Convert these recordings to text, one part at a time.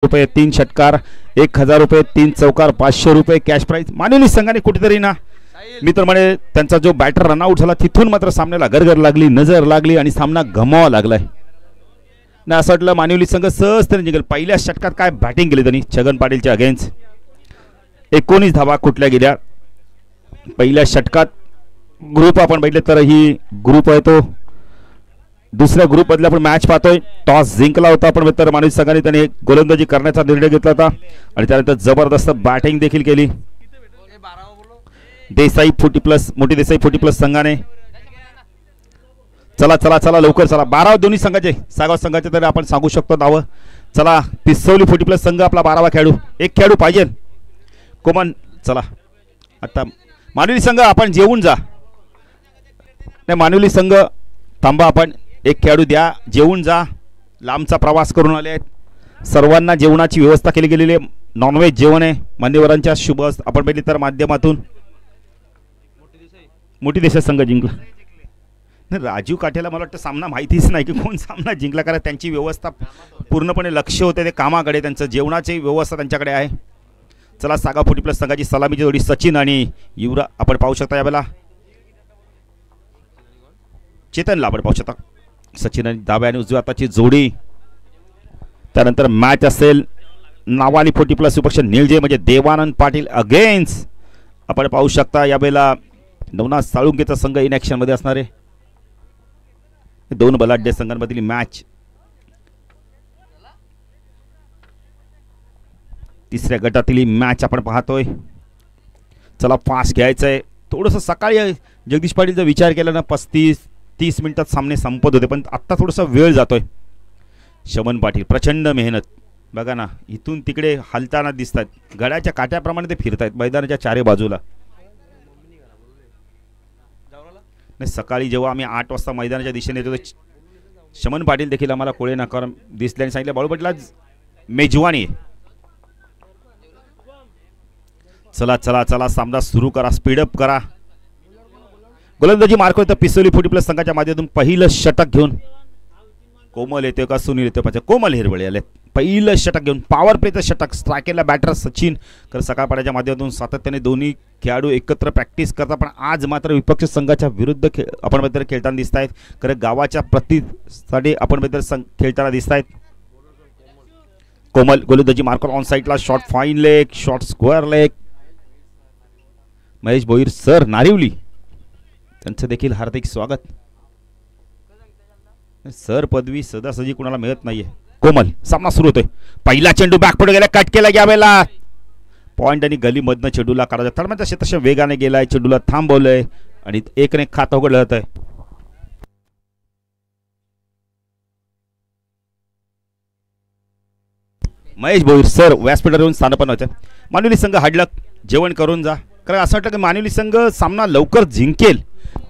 रुपये 3 षटकार, 1000 रुपये 3 चौकार, 500 रुपये कॅश प्राइज. मानवली संघाने कुठेतरी ना मी तर म्हणे त्यांचा जो बॅटर रनआउट झाला तिथून मात्र सामन्याला गरगर लागली, नजर लागली आणि सामना गमवावा लागलाय ना. असं वाटलं मानवली संघ सहजतेने जिंकेल. पहिल्या षटकात काय बॅटिंग केली त्यांनी छगन पाटीलच्या अगेन्स्ट. 19 धावा कुठल्या गेल्या पहिल्या षटकात. ग्रुप आपण बघितले तर ही ग्रुप आहे तो दुसऱ्या ग्रुप मधला आपण मॅच पाहतोय. टॉस जिंकला होता आपण तर मानवी संघाने त्याने गोलंदाजी करण्याचा निर्णय घेतला होता आणि त्यानंतर जबरदस्त बॅटिंग देखील केली. देसाई 40+ मोठी देसाई 40+ संघाने. चला चला चला लवकर चला. 12 दोन्ही संघाचे सागाव संघाचे तरी आपण सांगू शकतो नावं. चला पिसवली 40+ संघ आपला 12वा खेळाडू. एक खेळाडू पाहिजे कोमन. चला आता मानवली संघ आपण जेवून जा. नाही मानवली संघ थांबा, आपण एक खेळाडू द्या, जेवून जा. लांबचा प्रवास करून आले आहेत. सर्वांना जेवणाची व्यवस्था केली गेलेली आहे. नॉनव्हेज जेवण आहे मान्यवरांच्या शुभ आपण बघितले तर माध्यमातून. मोठी देसाई संघ जिंकला. नाही राजीव काठेला मला वाटतं सामना माहितीच नाही की कोण सामना जिंकला, कारण त्यांची व्यवस्था पूर्णपणे लक्ष होते ते कामाकडे. त्यांचं जेवणाची व्यवस्था त्यांच्याकडे आहे. चला सागा 40+ संघाची सलामीची जोडी सचिन आणि युवरा आपण पाहू शकता. यावेळेला चेतनला आपण पाहू शकता. सचिन आणि डाव्या आणि उजव्या हाताची जोडी. त्यानंतर मॅच असेल नावाली 40+ विपक्ष निळजे म्हणजे देवानंद पाटील अगेन्स्ट आपण पाहू शकता. यावेळेला नवनाथ साळुंकेचा संघ इन ॲक्शन मध्ये असणार आहे. दोन बलाढ्य संघांमधील मॅच. तिसऱ्या गटातील मॅच आपण पाहतोय. चला फास्ट घ्यायचं आहे थोडंसं. सकाळी जगदीश पाटीलचा विचार केला ना 35-30 मिनिटात सामने संपत होते, पण आत्ता थोडासा वेळ जातोय. शमन पाटील प्रचंड मेहनत बघा ना, इथून तिकडे हलताना दिसतात. घड्याच्या काट्याप्रमाणे ते फिरत आहेत मैदानाच्या चारी बाजूला. नाही सकाळी जेव्हा आम्ही 8 वाजता मैदानाच्या दिशेने येतो शमन पाटील देखील आम्हाला कोळे नाकार दिसले आणि सांगितलं बाळू पाटील मेजवानी. चला चला चला सामना सुरू करा, स्पीडअप करा. गोलंदाजी मार्क होतं पिसोली 40+ संघाच्या माध्यमातून. पहिलं षटक घेऊन कोमल येते का सुनील येते पाहिजे. कोमल हिरवळे आले पहिलं षटक घेऊन. पॉवर प्लेचं षटक. स्ट्रायकेला बॅटर सचिन. तर सकाळपाड्याच्या माध्यमातून सातत्याने दोन्ही खेळाडू एकत्र प्रॅक्टिस करतात, पण आज मात्र विपक्ष संघाच्या विरुद्ध आपण बद्दल खेळताना दिसत आहेत. कारण गावाच्या प्रतिसाठी आपण बद्दल खेळताना दिसत आहेत. कोमल गोलंदाजी मार्कर ऑन साईडला. Shot fine leg, shot square leg. Mahesh Bhoir sir Narivali त्यांचं देखील हार्दिक स्वागत. सर पदवी सदासजी कुणाला मिळत नाहीये. कोमल सामना सुरू होतोय. पहिला चेंडू बॅकफुट गेला, कट केला यावेळेला. पॉइंट आणि गलीमधनं चेंडूला काढायचा. थर्ड तसे तसे वेगाने गेलाय, चेंडूला थांबवलंय आणि एकने खात उघडलं जातंय. महेश भोईर सर व्यासपीठावर येऊन स्थानपन्न व्हायचं. मानवली संघ हडलक जेवण करून जा. कारण असं वाटतं की मानवली संघ सामना लवकर जिंकेल,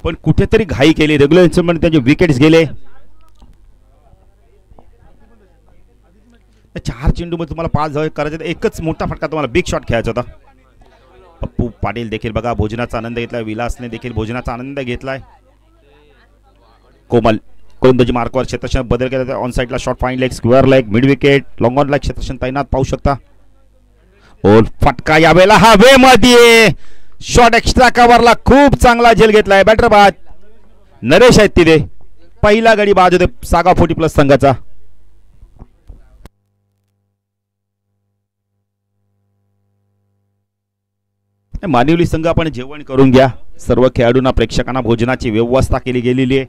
पण कुठेतरी घाई केली. रेग्युलर मध्ये त्याचे विकेट्स गेले. 4 चेंडूमध्ये तुम्हाला 5 धावा करायचे. एकच मोठा फटका तुम्हाला बिग शॉट खेळायचा होता. पप्पू पाटील देखील बघा भोजनाचा आनंद घेतलाय. विलासने देखील भोजनाचा आनंद घेतलाय. कोमल गोलंदाजी मार्कवर क्षेत्रक्षण बदल केला. ऑन साईडला shot fine leg, square leg, mid wicket, long on leg क्षेत्रक्षण तैनात पाहू शकता. और फटका यावेळेला हवेमध्ये. शॉट एक्स्ट्रा कव्हरला खूप चांगला झेल घेतलाय. बॅटर बाद नरेश आहेत तिथे. पहिला गडी बाद होते सागा 40+ संघाचा. मानिवली संघ आपण जेवण करून घ्या. सर्व खेळाडूंना प्रेक्षकांना भोजनाची व्यवस्था केली गेलेली आहे.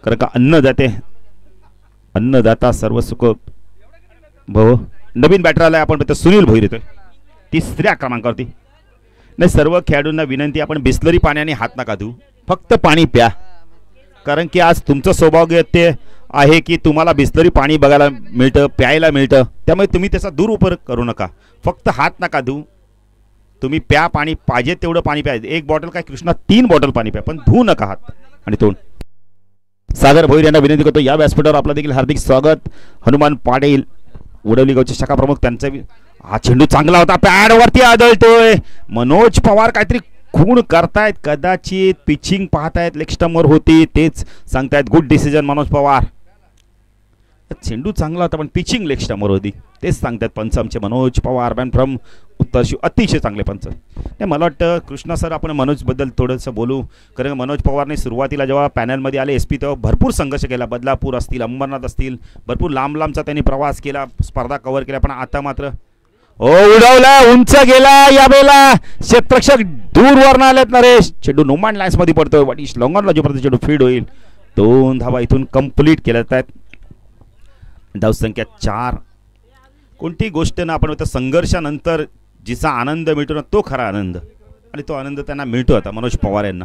कारण का अन्नदाता सर्व सुख भव. नवीन बॅटर आलाय आपण सुनील भोईर येतोय 3ऱ्या क्रमांकावरती. नाही सर्व खेळाडूंना विनंती, आपण बिस्लरी पाण्याने हात नका धुवू, फक्त पाणी प्या. कारण की आज तुमचं सौभाग्य ते आहे की तुम्हाला बिस्लरी पाणी बघायला मिळतं, प्यायला मिळतं. त्यामुळे तुम्ही त्याचा दुरुपयोग करू नका. फक्त हात नका धुवू, तुम्ही प्या पाणी. पाहिजे तेवढं पाणी प्या. 1 बॉटल काय कृष्णा 3 बॉटल पाणी प्या, पण धुवू नका हात आणि तोंड. सागर भोईर यांना विनंती करतो. या व्यासपीठावर आपलं देखील हार्दिक स्वागत. हनुमान पाटील उडवली गावचे शाखा प्रमुख त्यांचा. हा चेंडू चांगला होता, पॅड वरती आदळतोय. मनोज पवार काहीतरी खूण करतायत, कदाचित पिचिंग पाहतायत. लेग स्टंपवर होती तेच सांगतायत. Good decision Manoj Pawar. चेंडू चांगला होता पण पिचिंग लेग स्टंपवर होती. तेच सांगतात पंच आमचे मनोज पवार मॅन फ्रॉम उत्तर शिव, अतिशय चांगले पंच. नाही मला वाटतं कृष्णा सर आपण मनोजबद्दल थोडंसं बोलू, कारण मनोज पवारने सुरुवातीला जेव्हा पॅनलमध्ये आले SP तेव्हा भरपूर संघर्ष केला. बदलापूर असतील, अंबरनाथ असतील, भरपूर लांब लांबचा त्यांनी प्रवास केला, स्पर्धा कव्हर केल्या. पण आता मात्र उडवला, उंच गेला, यावेळेला क्षेत्ररक्षक दूरवर आलेत नरेश. चेंडू नोमॅन लाईन्स मध्ये पडतोय. वाटिश लॉंगॉनला जोपर्यंत चेंडू फीड होईल 2 धावा इथून कंप्लीट केल्या आहेत. धावसंख्या 4. कोणती गोष्ट ना आपण संघर्षानंतर जिचा आनंद मिळतो ना तो खरा आनंद, आणि तो आनंद त्यांना मिळतो आता मनोज पवार यांना.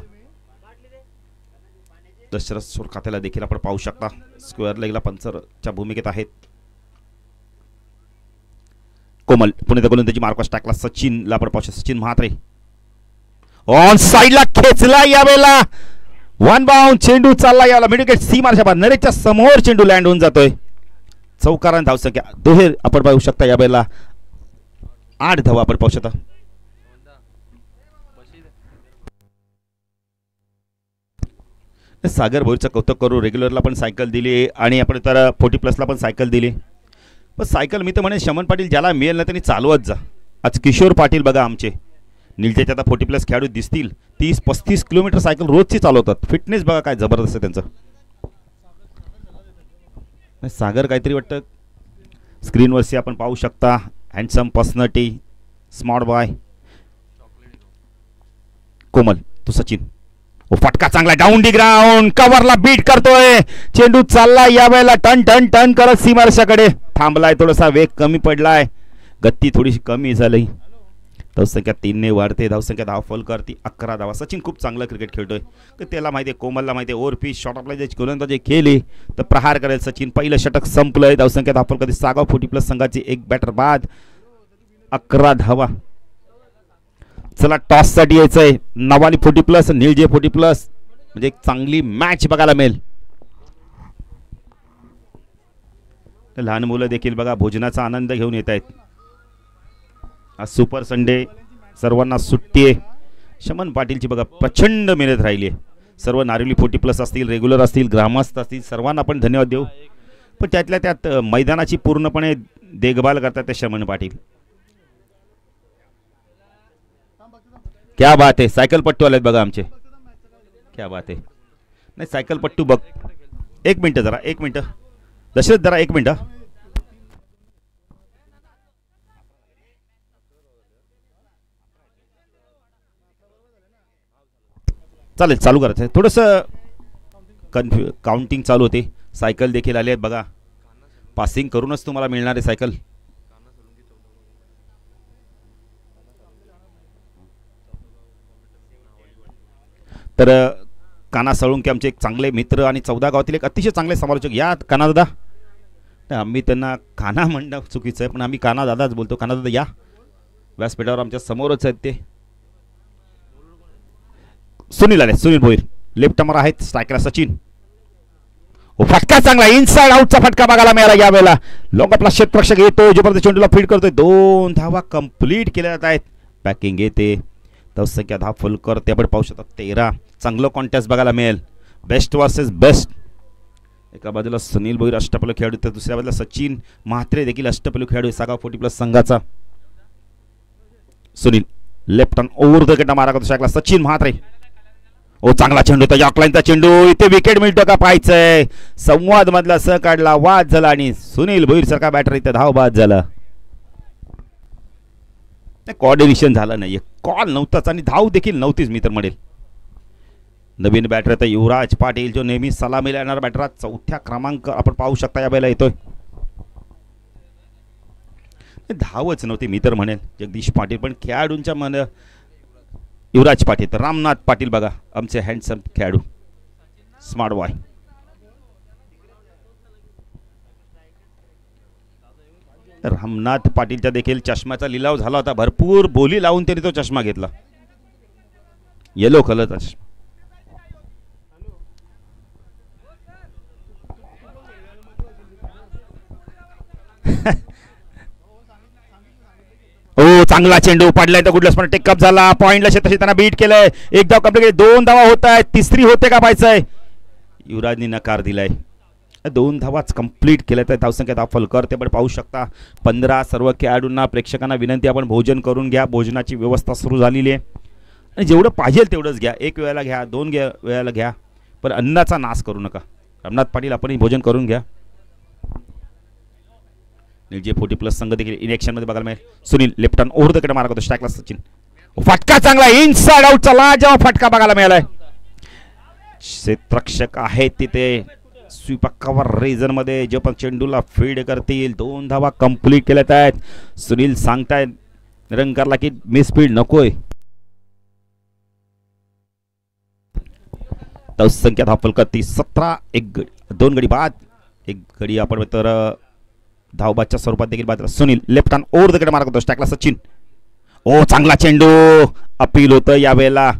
दशरथ सोर खात्याला देखील आपण पाहू शकता स्क्वेअर लेगला पंचरच्या भूमिकेत आहेत. कोमल पुणे गोलंदाजी मार्कस टाकला. सचिनला आपण पाहू शकतो. सचिन म्हात्रे ऑन साइडला खेचला, यावेळेला वन बाउंड चेंडू चालला, याला मिडविकेट सीमारेषा बाद. नरेशच्या समोर चेंडू लँड होऊन जातोय. चौकारान धावसंख्या दोहेर आपण पाहू शकता. यावेळेला 8 धावा आपण पाहू शकता. सागर भोईरचं कौतुक करू. रेग्युलरला पण सायकल दिली आणि आपण तर 40+ पण सायकल दिली. पण सायकल मी तर म्हणे शमन पाटील ज्याला मिळेल ना त्यांनी चालवत जा. आज किशोर पाटील बघा आमचे निलजेचे आता 40+ खेळाडू दिसतील, 30-35 किलोमीटर सायकल रोजची चालवतात. फिटनेस बघा काय जबरदस्त आहे त्यांचं. सागर काहीतरी वाटतं स्क्रीनवरती आपण पाहू शकता. Handsome personality, smart boy. Komal तो सचिन, फटका चांगला डाऊन दी ग्राउंड, कव्हरला बीट करतोय. चेंडू चालला, यावेळेला टन टन टन करत सीमारेषाकडे थांबलाय. थोडासा वेग कमी पडलाय, गती थोडीशी कमी झाली. धावसंख्या 3 ने वाढते. धावसंख्या 10 फॉल करती 11 धावा. सचिन खूप चांगलं क्रिकेट खेळतोय. तर त्याला माहिती आहे, कोमलला माहिती आहे, ओव्हर पिच शॉर्ट ऑफला ज्याची गोलंदाजी केली तर प्रहार करेल सचिन. पहिलं षटक संपलंय. धावसंख्या 10 फॉल करते. सागाव 40+ संघाची एक बॅटर बाद, 11 धावा. चला टॉस साठी यायचंय. नवाली 40+, निलजे 40+, म्हणजे एक चांगली मॅच बघायला मिळेल. लहान मुलं देखील बघा भोजनाचा आनंद घेऊन येत आहेत. आज सुपर संडे, सर्वांना सुट्टी आहे. शमन पाटीलची बघा प्रचंड मेहनत राहिली आहे. सर्व नारिवली 40+ असतील, रेग्युलर असतील, ग्रामस्थ असतील, सर्वांना आपण धन्यवाद देऊ. पण त्यातल्या त्यात मैदानाची पूर्णपणे देखभाल करतात ते शमन पाटील. क्या बात आहे. सायकल पट्टू आलेत बघा आमचे. क्या बात आहे. नाही सायकल पट्टू बघ. 1 मिनिट जरा, 1 मिनिट दशरथ, जरा 1 मिनिट. चालेल, चालू करायचं आहे. थोडंसं काउंटिंग चालू होते. सायकल देखील आली आहेत बघा. पासिंग करूनच तुम्हाला मिळणार आहे सायकल. तर काना साळुंके आमचे एक चांगले मित्र आणि 14 गावातील एक अतिशय चांगले समालोचक. या काना दादा, आम्ही त्यांना काना म्हणणं चुकीचं आहे, पण आम्ही काना दादाच बोलतो. काना दादा या, व्यासपीठावर आमच्या समोरच आहेत ते. सुनील आले, सुनील भोईर लेफ्ट अमर आहेत. स्ट्रायकरला सचिन. फटका चांगला, इनसाइड आउटचा फटका बघायला मिळाला. यावेळेला लॉंग आपला क्षेत्ररक्षक येतो, जोपर्यंत चेंडूला फीड करतोय. 2 धावा कंप्लीट केल्या जात आहेत. पॅकिंग येते. धावसंख्या 10 फुल करते. आपण पाहू शकतो 13. चांगलं कॉन्टेस्ट बघायला मिळेल. Best versus best. एका बाजूला सुनील भोईर अष्टपैलू खेळाडू, तर दुसऱ्या बाजूला सचिन म्हात्रे देखील अष्टपैलू खेळाडू. सागाव 40+ संघाचा Sunil left hand over the wicket मारा करतो. शाकला सचिन म्हात्रे. चांगला चेंडू होता, यॉर्कलाईनचा चेंडू. इथे विकेट मिळतो का पाहायचंय. संवाद मधला सह काढला, वाद झाला आणि सुनील भोईर सारखा बॅटर इथे धाव बाद झाला. कोऑर्डिनेशन झालं नाही, कॉल नव्हताच आणि धाव देखील नव्हतीच मी तर म्हणेल. नवीन बॅटर तर युवराज पाटील, जो नेहमी सलामीला येणारा बॅटर, 4थ्या क्रमांक आपण पाहू शकता या वेळेला येतोय. धावच नव्हती मी तर म्हणेल. जगदीश पाटील पण खेळाडूंच्या मन. युवराज पाटील तर रामनाथ पाटील बघा आमचे हँडसम खेळाडू, स्मार्ट बॉय. रामनाथ पाटीलचा देखील चष्म्याचा लिलाव झाला होता. भरपूर बोली लावून त्यांनी तो चष्मा घेतला, येलो कलरचा चष्मा. चांगला चेंडू पडलाय तर कुठल्याच पण टेकअप झाला. पॉइंटला तशी त्यांना बीट केलंय. एक धाव कंप्लीट, 2 धावा होत आहेत. तिसरी होते का पाहायचंय. युवराजनी नकार दिलाय. 2 धावाच कंप्लीट केल्या तर धावसंख्या दाखल करते. पण पाहू शकता 15 सर्व खेळाडूंना प्रेक्षकांना विनंती आपण भोजन करून घ्या. भोजनाची व्यवस्था सुरू झालेली आहे आणि जेवढं पाहिजे तेवढंच घ्या. 1 वेळेला घ्या, 2 वेळेला घ्या, पण अन्नाचा नाश करू नका. रामनाथ पाटील आपणही भोजन करून घ्या. निलजे 40+ संघ देखील इनेक्शन मध्ये बघायला मिळेल. Sunil left hand over the कडे मारत होतो. स्ट्राईकला सचिन. फटका चांगला इनसाइड आउट चला जेव्हा फटका बघायला मिळालाय. क्षेत्ररक्षक आहेत तिथे स्वीपर कव्हर रिजन मध्ये जे पण चेंडूला फीड करतील. 2 धावा कंप्लीट केल्यात आहेत. सुनील सांगतायत निरंकारला की मिसफील्ड नकोय. संख्या धावफल करती 17. 2 गडी बाद. 1 गडी आपण तर धावबाच्या स्वरूपात देखील बाद. Sunil left hand over the कडे मारत होतो. स्ट्राईकला सचिन. ओ चांगला चेंडू अपील होतं यावेळेला.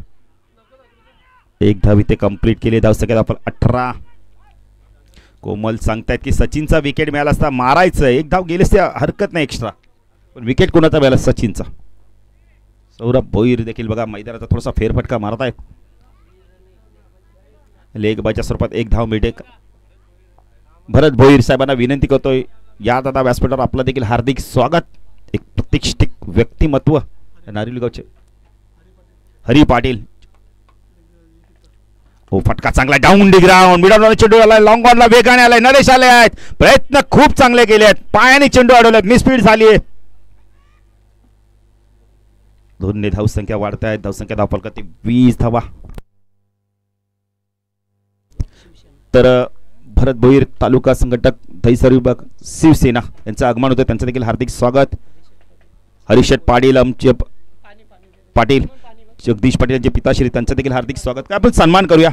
1 धाव इथे कंप्लीट केली. धावसंख्या धावफल 18. कोमल सांगतायत की सचिनचा विकेट मिळाला असता मारायचं. 1 धाव गेलेस त्या हरकत नाही एक्स्ट्रा, पण विकेट कोणाचा मिळाला? सचिनचा. सौरभ भोईर देखील बघा मैदानाचा थोडासा फेरफटका मारत आहेत. लेग बायच्या स्वरूपात 1 धाव मिळते. भरत भोईर साहेबांना विनंती करतोय या दादा व्यासपीठावर आपलं देखील हार्दिक स्वागत. एक प्रतिष्ठित व्यक्तिमत्व नारिलगावचे हरी पाटील. हो फटका चांगला डाऊन डी ग्राउंड. मिडल चेंडू आलाय. लॉंग ऑनला वेगाने आलाय. नरेश आले आहेत. प्रयत्न खूप चांगले केले आहेत. पायाने चेंडू अडवलेत. मिसफील्ड झाली आहे. 2 धावसंख्या वाढत आहेत. धावसंख्या धावफल करते 20 धावा. तर भरत भोईर तालुका संघटक दहिसर विभाग शिवसेना यांचं आगमन होतं. त्यांचं देखील हार्दिक स्वागत. हरीशेठ पाटील आमचे पाटील जगदीश पाटील यांचे पिताश्री त्यांचं देखील हार्दिक स्वागत. काय आपण सन्मान करूया.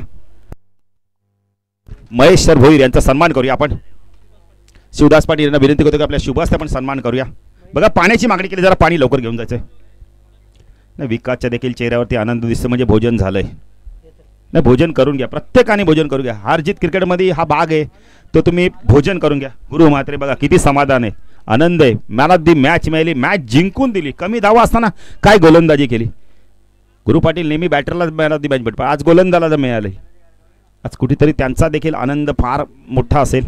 महेश सर भोईर यांचा सन्मान करूया आपण. शिवदास पाटील यांना विनंती करतो की आपल्या शुभास आपण सन्मान करूया. बघा पाण्याची मागणी केली, जरा पाणी लवकर घेऊन जायचंय. नाही विकासच्या देखील चेहऱ्यावरती आनंद दिसतो म्हणजे भोजन झालंय. नाही भोजन करून घ्या. प्रत्येकाने भोजन करून घ्या. हार जीत क्रिकेटमध्ये हा भाग आहे, तो तुम्ही भोजन करून घ्या. गुरु म्हात्रे बघा किती समाधान आहे, आनंद आहे. मॅन ऑफ दी मॅच मिळाली. मॅच जिंकून दिली. कमी धावा असताना काय गोलंदाजी केली. गुरु पाटील नेहमी बॅटरला मॅन ऑफ दी मॅच भेटतो, आज गोलंदाजाला मिळाले. आज कुठेतरी त्यांचा देखील आनंद फार मोठा असेल.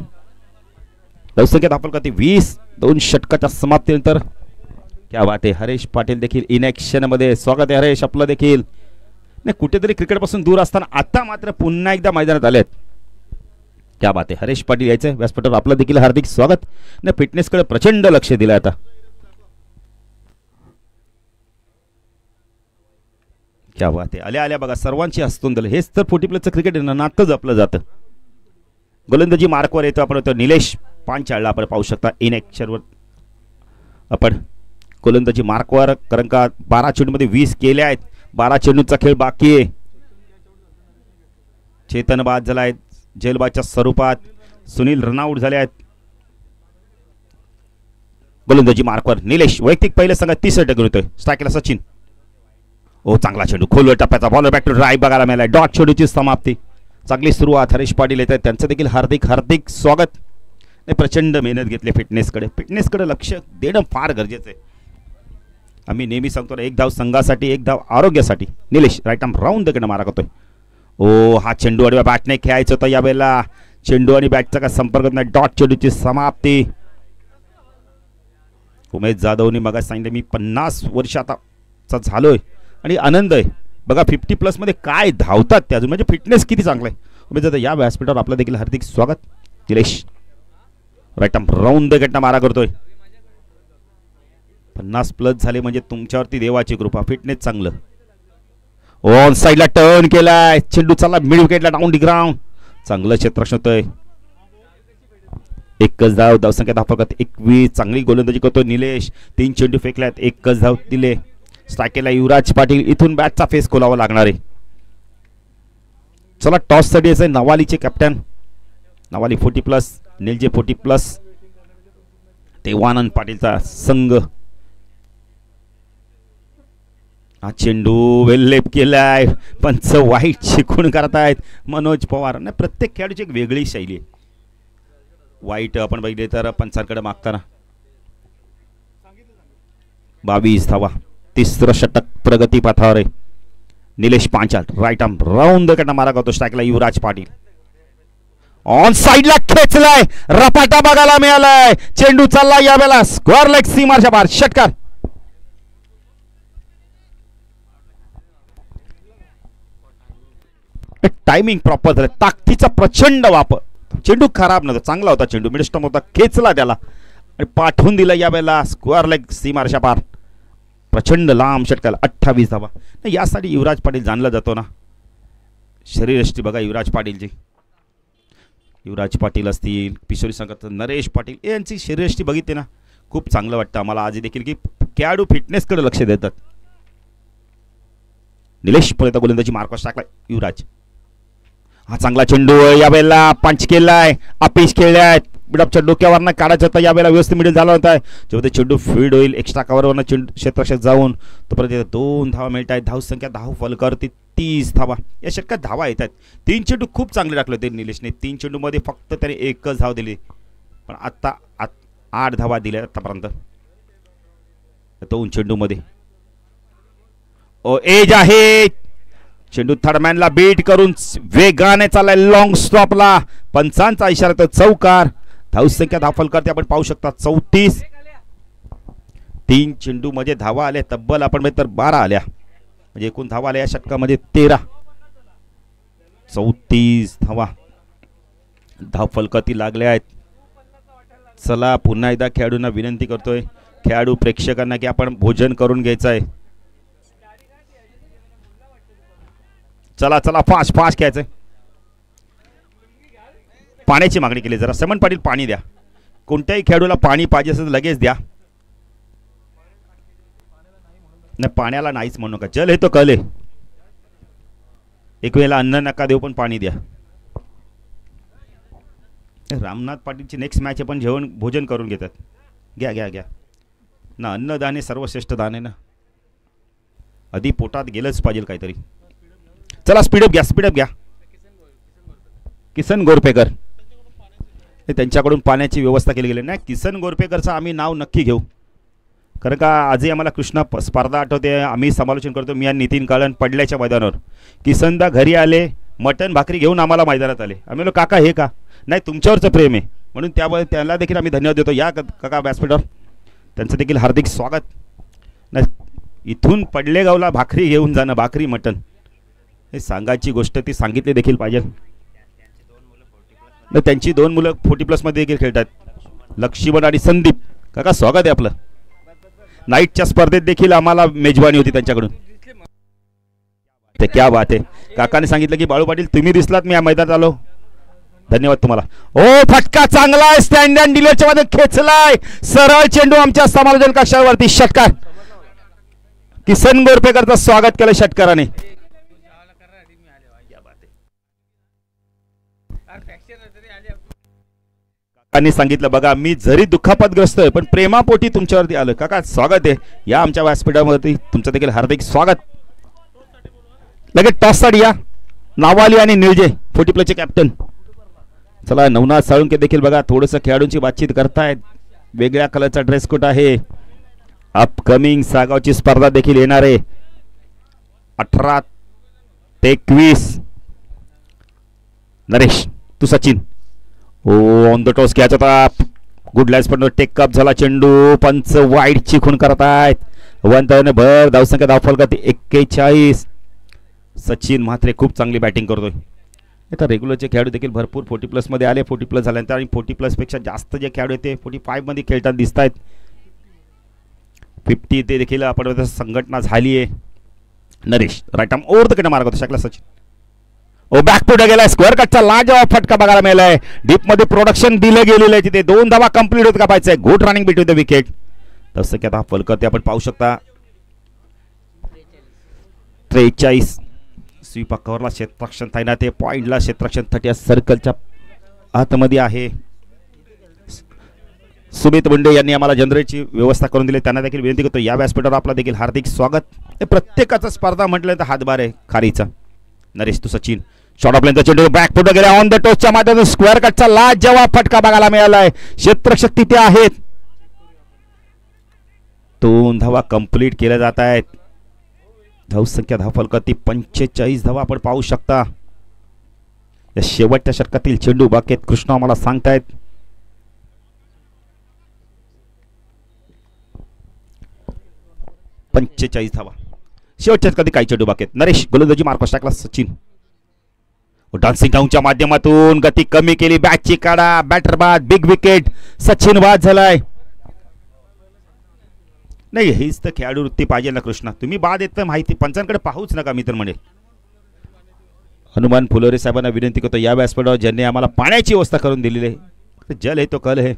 धावसंख्या धावफल करते 20. 2 षटकाच्या समाप्तीनंतर क्या बात आहे. हरेश पाटील देखील इनॅक्शन मध्ये. स्वागत आहे हरेश आपलं देखील. नाही कुठेतरी क्रिकेटपासून दूर असताना आता मात्र पुन्हा एकदा मैदानात आलेत. क्या बात आहे. हरेश पाटील यायचं व्यासपीठावर आपलं देखील हार्दिक स्वागत. नाही फिटनेसकडे प्रचंड लक्ष दिलं आता. क्या बात आहे. आल्या आल्या बघा सर्वांची हसतून दिलं. हेच तर 40+ क्रिकेट नातं जपलं जातं. गोलंदाजी मार्कवर येतो आपण. निलेश पांचाळला आपण पाहू शकता इनॅक्शनवर आपण गोलंदाजी मार्कवर. कारण का 12 चेंडूमध्ये 20 केले आहेत. 12 चेंडूचा खेळ बाकी आहे. चेतन बाद झाला आहे जेलबादच्या स्वरूपात. सुनील रनआउट झाले आहेत. गोलंदाजी मार्कवर निलेश वैयक्तिक पहिल्या संघात 30 षटक होतोय. स्ट्राईकला सचिन. ओ चांगला चेंडू खोलवर टप्प्याचा बॉलर बॅक टू ड्राईव्ह बघायला मिळाला. डॉट चेंडूची समाप्ती. चांगली सुरुवात. हरीश पाटील येत आहेत त्यांचं देखील हार्दिक हार्दिक स्वागत. प्रचंड मेहनत घेतली. फिटनेसकडे लक्ष देणं फार गरजेचं आहे. आम्ही नेहमी सांगतो ना 1 धाव संघासाठी 1 धाव आरोग्यासाठी. निलेश राईट आर्म राऊंड कडे मारा करतोय. ओ हा चेंडू आडव्या बॅटने खेळायचा होता यावेळेला. चेंडू आणि बॅटचा काय संपर्क नाही. डॉट चेंडूची समाप्ती. उमेश जाधवने मग सांगितलं मी 50 वर्ष आताचा झालोय आणि आनंद आहे. बघा 50+ मध्ये काय धावतात ते अजून, म्हणजे फिटनेस किती चांगलं आहे. उमेश जाधव या व्यासपीठावर आपलं देखील हार्दिक स्वागत. निलेश राईट आर्म राऊंड कडनं मारा करतोय. 50+ झाले म्हणजे तुमच्यावरती देवाची कृपा. फिटनेस चांगलं. ऑन साईडला टर्न केलाय. चेंडू चालला मिड विकेटला डाऊन डी ग्राउंड. चांगलं क्षेत्ररक्षण होतंय. 1च धाव. धावसंख्या धावफल करते 21. चांगली गोलंदाजी करतोय निलेश. 3 चेंडू फेकल्यात. 1च धाव दिले. स्ट्राईकला युवराज पाटील. इथून बॅटचा फेस खोलावा लागणार आहे. चला टॉस साठी असे नवालीचे कॅप्टन. नवाली 40+. निलजे 40+. देवानंद पाटीलचा संघ. हा चेंडू वेल्लेप केलाय. पंच वाईट शिकून करतायत मनोज पवार. नाही प्रत्येक खेळाडूची एक वेगळी शैली आहे. वाईट आपण बघितले तर पंचांकडे मागताना 22 धावा. 3रं षटक प्रगती पथावर आहे. Nilesh Panchal right arm round कडनं मारा करतो. स्ट्राईकला युवराज पाटील. ऑन साइडला खेचलाय, रपाटा बघायला मिळालाय. चेंडू चालला यावेळेला स्क्वेअर लेग सीमाच्या बाहेर. षटकार. टायमिंग प्रॉपर झालं, ताकदीचा प्रचंड वापर. चेंडू खराब नव्हता, चांगला होता चेंडू, मिडस्टम होता, खेचला त्याला आणि पाठवून दिला यावेळेला स्क्वेअर लेग सीमाच्या बाहेर. प्रचंड लांब षटकार. 28 धावा. यासाठी युवराज पाटील जाणला जातो ना. शरीरयष्टी बघा युवराज पाटीलची. युवराज पाटील असतील, किशोरी संघाचं नरेश पाटील, यांची शरीरयष्टी बघितली ना, खूप चांगलं वाटतं आम्हाला आज देखील की खेळाडू फिटनेसकडे लक्ष देतात. निलेश पर्यंत गोलंदाजी मार्कस टाकलाय युवराज. हा चांगला चेंडू यावेळेला पंच केलाय, अपेश खेळलाय. बिडपच्या डोक्यावरनं काढायचा होता, यावेळेला व्यवस्थित मिडल झाला होता. जेव्हा ते चेंडू फील्ड होईल एक्स्ट्रा कव्हरवरनं चेंडू क्षेत्ररक्षक जाऊन तोपर्यंत 2 धावा मिळत आहेत. धावसंख्या 10 फलकावरती 30 धावा. या षटकात धावा येत आहेत. 3 चेंडू खूप चांगले टाकले होते निलेशने. 3 चेंडूमध्ये फक्त त्याने एकच धाव दिली, पण आत्ता 8 धावा दिल्या आतापर्यंत 2 चेंडूमध्ये. एज आहे. चेंडू थर्डमॅनला बीट करून वेगाने चाललाय लॉंग स्टॉपला. पंचांचा इशारा तो चौकार. धावसंख्या 10 फलकावरती आपण पाहू शकता 34. 3 चेंडू मध्ये धावा आल्या तब्बल आपण तर 12 आल्या, म्हणजे एकूण धावा आल्या या षटकामध्ये 13. 34 धावा धाव फलकावरती लागल्या आहेत. चला पुन्हा एकदा खेळाडूंना विनंती करतोय, खेळाडू प्रेक्षकांना, की आपण भोजन करून घ्यायचं आहे. चला चला फास्ट फास्ट घ्यायचंय. पाण्याची मागणी केली जरा. समन पाटील पाणी द्या. कोणत्याही खेळाडूला पाणी पाहिजे असेल तर लगेच द्या. नाही पाण्याला नाहीच म्हणू नका, जल हे तो कल आहे. एक वेळेला अन्न नका देऊ पण पाणी द्या. रामनाथ पाटीलची नेक्स्ट मॅच आपण जेवण भोजन करून घेतात. घ्या घ्या घ्या ना, अन्नदान हे सर्वश्रेष्ठ दान आहे ना. आधी पोटात गेलंच पाहिजे काहीतरी. चला स्पीडअप घ्या, स्पीडअप घ्या. किसन गोरपेकर, त्यांच्याकडून पाण्याची व्यवस्था केली गेली नाही. किसन गोरपेकरचं आम्ही नाव नक्की घेऊ, कारण का आजही आम्हाला कृष्णा स्पर्धा आठवते. आम्ही समालोचन करतो, मी आणि नितीन काळन पडल्याच्या मैदानावर. किसनदा घरी आले, मटण भाकरी घेऊन आम्हाला मैदानात आले. आम्ही म्हणलो काका हे का नाही, तुमच्यावरचं प्रेम आहे म्हणून त्यामुळे त्याला देखील आम्ही धन्यवाद देतो. या काका व्यासपीठावर, त्यांचं देखील हार्दिक स्वागत. नाही इथून पडलेगावला भाकरी घेऊन जाणं, भाकरी मटण हे सांगायची गोष्ट, ती सांगितली देखील पाहिजे. त्यांची 2 मुलं 40+ मध्ये देखील खेळतात, लक्ष्मण आणि संदीप. काका स्वागत आहे आपलं. नाईटच्या स्पर्धेत देखील आम्हाला मेजवानी होती त्यांच्याकडून. ते क्या बात आहे. काकाने सांगितलं की बाळू पाटील तुम्ही दिसलात, मी या मैदानात आलो. धन्यवाद तुम्हाला. ओ फटका चांगला आहे, स्टँड अँड डिलेच्या मध्ये खेचलाय सरळ चेंडू आमच्या समालोचन कक्षावरती. षटकार. किसन गोरपेकरचं स्वागत केलं षटकाराने. काकांनी सांगितलं बघा मी जरी दुखापतग्रस्त आहे पण प्रेमापोटी तुमच्यावरती आलं. काका स्वागत आहे, या आमच्या व्यासपीठावरती तुमचं देखील हार्दिक स्वागत. लगेच टॉससाठी या नावाली आणि निळजे 40+ कॅप्टन. चला नवनाथ साळुंके देखील बघा थोडंसं खेळाडूंची बातचीत करतायत. वेगळ्या कलरचा ड्रेस कोड आहे. अपकमिंग सागावची स्पर्धा देखील येणार आहे 18 ते 21. नरेश तू सचिन. ओ ऑन द टॉस कॅच होता. गुड लाईन्स पण टेक अप झाला चेंडू. पंच वाईड चिखून करतायत. वंतने भर धावसंख्या धाव फलकावरती 41. सचिन म्हात्रे खूप चांगली बॅटिंग करतोय. आता रेग्युलरचे खेळाडू देखील भरपूर 40+ मध्ये आले. 40+ झाल्यानंतर आणि 40+ पेक्षा जास्त जे खेळाडू आहेत ते 45 मध्ये खेळताना दिसत आहेत. 50 ते देखील आपण संघटना झाली आहे. Naresh right arm over the कट मार्ग होता शकला. सचिन ओ बॅक पुढे गेलाय. स्क्वेअर कटचा लाजवाब फटका बघायला मिळालाय. डीप मध्ये प्रोडक्शन दिलं गेलेलं आहे. तिथे 2 धावा कंप्लीट होत का पाहिजे. Good running between the wicket. तसं की आता फलक ते आपण पाहू शकता 43. स्वीप कव्हरला क्षेत्ररक्षण थायना ते पॉइंटला क्षेत्ररक्षण 30 सर्कलच्या आतमध्ये आहे. सुमित मुंडे यांनी आम्हाला जनरेटची व्यवस्था करून दिली, त्यांना देखील विनंती करतो या व्यासपीठावर आपला देखील हार्दिक स्वागत. प्रत्येकाचा स्पर्धा म्हटलं तर हातभार आहे खारीचा. नरेश तू सचिन शॉर्ट ऑफ लेनचा चेंडू बॅक फुट गेला ऑन द टोचच्या माध्यमातून स्क्वेअर कटचा लाजवाब फटका बघायला मिळालाय. क्षेत्ररक्षक तिथे आहेत. 2 धावा कंप्लीट केल्या जात आहेत. धावसंख्या धाव फलकावरती 45 धावा आपण पाहू शकता. या शेवटच्या षटकातील चेंडू बाकी आहेत कृष्णा आम्हाला सांगतायत. पंचेचाळीस धावा शेवटच्या षटकातील काही चेंडू बाकी आहेत. नरेश गोलंदाजी मार्कस टाकला. सचिन डान्सिंग डाऊनच्या माध्यमातून गती कमी केली. बॅटची काढा. बॅटर बाद. Big wicket. सचिन बाद झालाय. नाही हीच तर खेळाडू वृत्ती पाहिजे ना कृष्णा. तुम्ही बाद येत माहिती पंचांकडे पाहूच नका मी तर म्हणेल. हनुमान फुलोरे साहेबांना विनंती करतो या व्यासपीठावर ज्यांनी आम्हाला पाण्याची व्यवस्था करून दिलेली आहे. जल आहे तो कल आहे.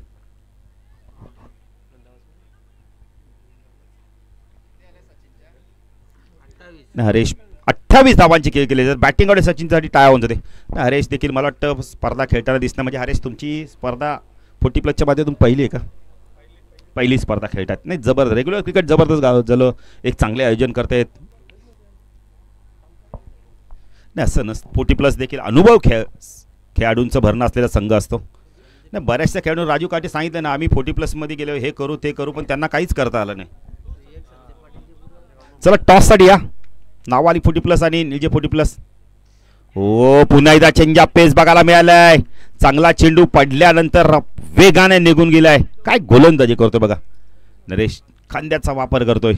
हरेश 28 धावांची खेळ केली. जर बॅटिंगकडे सचिनसाठी टाळा होऊन जाते. हरेश देखील मला वाटतं स्पर्धा खेळताना दिसणं म्हणजे हरेश तुमची स्पर्धा 40+ माध्यमातून पहिली आहे का? पहिली स्पर्धा खेळतात. नाही जबरदस्त रेग्युलर क्रिकेट जबरदस्त गाव झालं. एक चांगले आयोजन करतायत. नाही असं नसतं. 40+ देखील अनुभव खेळाडूंचं भरणं असलेला संघ असतो. नाही बऱ्याचशा खेळाडू राजू काटे सांगितलं ना आम्ही 40+ मध्ये गेलो हे करू ते करू पण त्यांना काहीच करता आलं नाही. चला टॉससाठी या. नावाली 40+ आणि निजे 40+. हो पुन्हा एकदा चेंज ऑफ पेस बघायला मिळालाय. चांगला चेंडू पडल्यानंतर वेगाने निघून गेलाय. काय गोलंदाजी करतोय बघा. नरेश खांद्याचा वापर करतोय.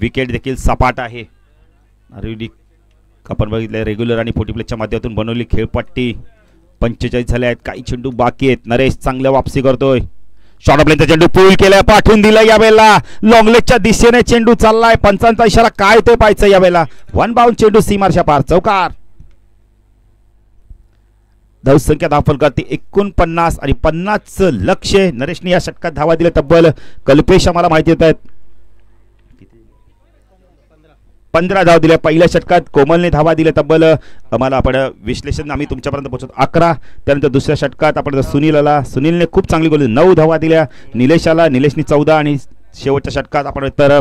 विकेट देखील सपाट आहे. आपण बघितलं रेग्युलर आणि 40+च्या माध्यमातून बनवली खेळपट्टी. 45 झाले आहेत. काही चेंडू बाकी आहेत. नरेश चांगल्या वापसी करतोय. शॉर्ट ऑफ लेनचा चेंडू पूल केलाय. पाठवून दिलाय यावेळेला. लॉंग लेगच्या दिशेने चेंडू चाललाय. पंचांचा इशारा काय ते पाहायचं यावेळेला. वन बाउंड चेंडू सीमारच्या पार चौकार. धावसंख्या धावफलकावरती 49 आणि 50चं लक्ष. नरेशने या षटकात धावा दिल्या तब्बल. कल्पेश आम्हाला माहिती देत आहेत 15 धावा दिल्या पहिल्या षटकात. कोमलने धावा दिल्या तब्बल आम्हाला आपण विश्लेषण आम्ही तुमच्यापर्यंत पोहोचतो 11. त्यानंतर दुसऱ्या षटकात आपण सुनील आला. सुनीलने खूप चांगली गोल 9 धावा दिल्या. निलेश आला. निलेशने 14 आणि शेवटच्या षटकात आपण तर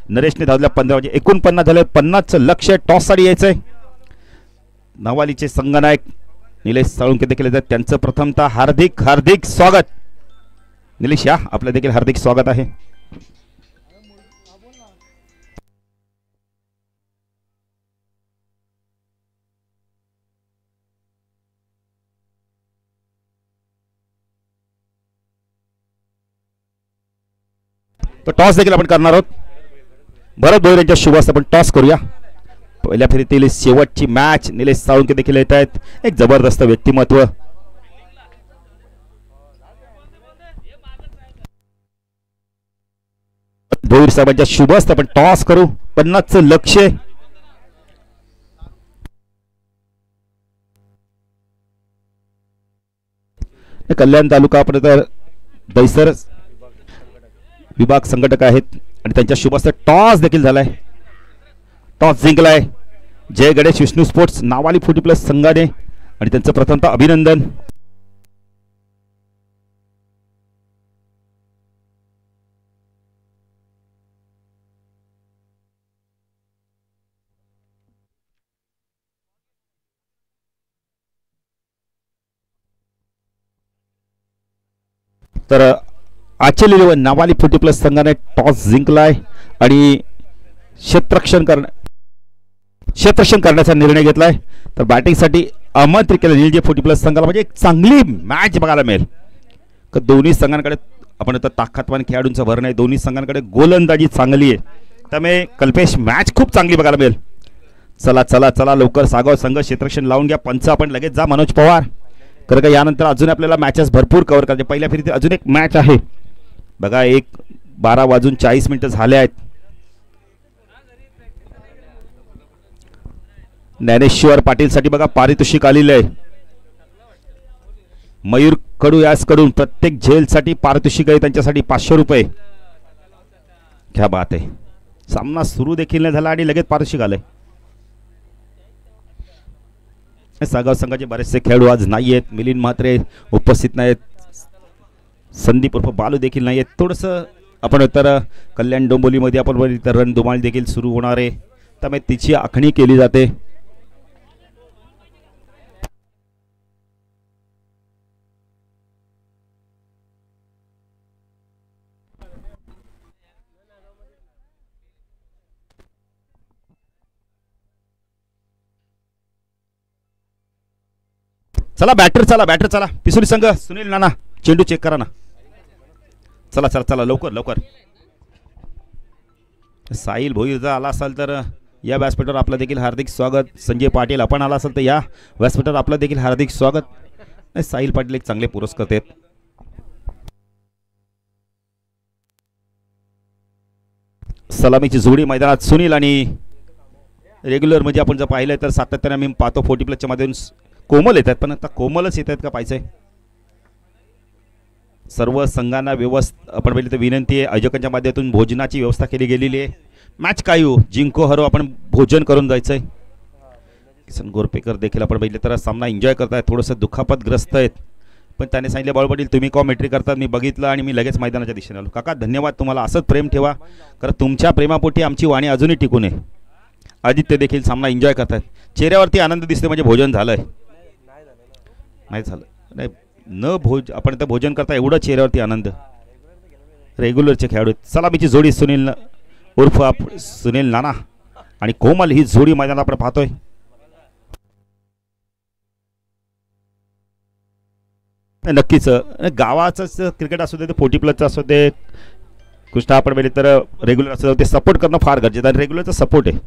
नरेशने धावा दिल्या 15 म्हणजे 49 झाले. 50चं लक्ष टॉससाठी यायचंय. नवालीचे संघनायक निलेश साळुंके देखील येतात. त्यांचं प्रथमतः हार्दिक हार्दिक स्वागत. निलेश या आपलं देखील हार्दिक स्वागत आहे. तो टॉस देखील आपण करणार आहोत. भरत भोईर यांच्या शुभ असतं पण टॉस करूया. पहिल्या फेरीतील शेवटची मॅच. निलेश साळुंके देखील येत आहेत. एक जबरदस्त व्यक्तिमत्व. भोईर साहेबांच्या शुभ असतं पण टॉस करू. 50चं लक्ष. कल्याण तालुका आपण तर दैसर विभाग संघटक आहेत आणि त्यांच्या शुभ असतं टॉस देखील झालाय. टॉस जिंकलाय जय गणेश विष्णू स्पोर्ट्स नावाली 40+ संघाने आणि त्यांचं प्रथमतः अभिनंदन. तर आचलेले नावाली 40+ संघाने टॉस जिंकलाय आणि क्षेत्ररक्षण करण्याचा निर्णय घेतलाय. तर बॅटिंगसाठी आमंत्रित केलं निलजे 40+ संघाला. म्हणजे एक चांगली मॅच बघायला मिळेल. दोन्ही संघांकडे आपण आता ताकदवान खेळाडूंचा भर नाही. दोन्ही संघांकडे गोलंदाजी चांगली आहे. त्यामुळे कल्पेश मॅच खूप चांगली बघायला मिळेल. चला चला चला लवकर सागाव संघ क्षेत्ररक्षण लावून घ्या. पंच आपण लगेच जा मनोज पवार. कारण का यानंतर अजून आपल्याला मॅचेस भरपूर कव्हर करायचे. पहिल्या फेरीत अजून एक मॅच आहे बघा. 12:40 झाले आहेत. ज्ञानेश्वर पाटील साठी बघा पारितोषिक आलेलं आहे. मयूर कडू यासकडून प्रत्येक झेलसाठी पारितोषिक आहे त्यांच्यासाठी 500 रुपये. क्या बात आहे. सामना सुरू देखील नाही झाला आणि लगेच पारितोषिक आलंय. सागाव संघाचे बरेचसे खेळाडू आज नाही आहेत. मिलिंद म्हात्रे उपस्थित नाहीत. संदीप उर्फ बालू देखील नाही आहेत. थोडंसं आपण तर कल्याण डोंबिवलीमध्ये आपण तर रणधुमाळी देखील सुरू होणार आहे. त्यामुळे तिची आखणी केली जाते. चला बॅटर चला पिसुली संघ सुनील नाना चेंडू चेक करा ना. चला चला चला लवकर लवकर. साहिल भोईर जर आला असाल तर या व्यासपीठावर आपलं देखील हार्दिक स्वागत. संजय पाटील आपण आला असाल तर या व्यासपीठावर आपलं देखील हार्दिक स्वागत. साहिल पाटील एक चांगले पुरस्कार आहेत. सलामीची जोडी मैदानात सुनील आणि रेग्युलर म्हणजे आपण जर पाहिलं तर सातत्याने आम्ही पाहतो 40+ मध्ये कोमल येतात, पण आता कोमलच येत आहेत का पाहिजे. सर्व संघांना आपण पाहिलं तर विनंती आहे आयोजकांच्या माध्यमातून भोजनाची व्यवस्था केली गेलेली आहे. मॅच काय हो जिंको हरो आपण भोजन करून जायचं आहे. किसन गोरपेकर देखील आपण पाहिलं तर सामना एन्जॉय करतायत. थोडंसं दुखापतग्रस्त आहेत, पण त्याने सांगितले बाळ पाटील तुम्ही कॉमेंट्री करतात मी बघितलं आणि मी लगेच मैदानाच्या दिशेने आलो. काका धन्यवाद तुम्हाला. असंच प्रेम ठेवा कारण तुमच्या प्रेमापोटी आमची वाणी अजूनही टिकून आहे. आदित्य देखील सामना एन्जॉय करतात. चेहऱ्यावरती आनंद दिसते म्हणजे भोजन झालंय. नाही झालं नाही आपण तर भोजन करता एवढं चेहऱ्यावरती आनंद. रेग्युलरचे खेळाडू सलामीची जोडी सुनील उर्फ सुनील नाना आणि कोमल ही जोडी मैदानात आपण पाहतोय. नक्कीच गावाचं क्रिकेट असू दे ते 40+ असू दे कृष्णा आपण पाहिले तर रेग्युलर असं ते सपोर्ट करणं फार गरजेचं आहे. रेग्युलरचा सपोर्ट आहे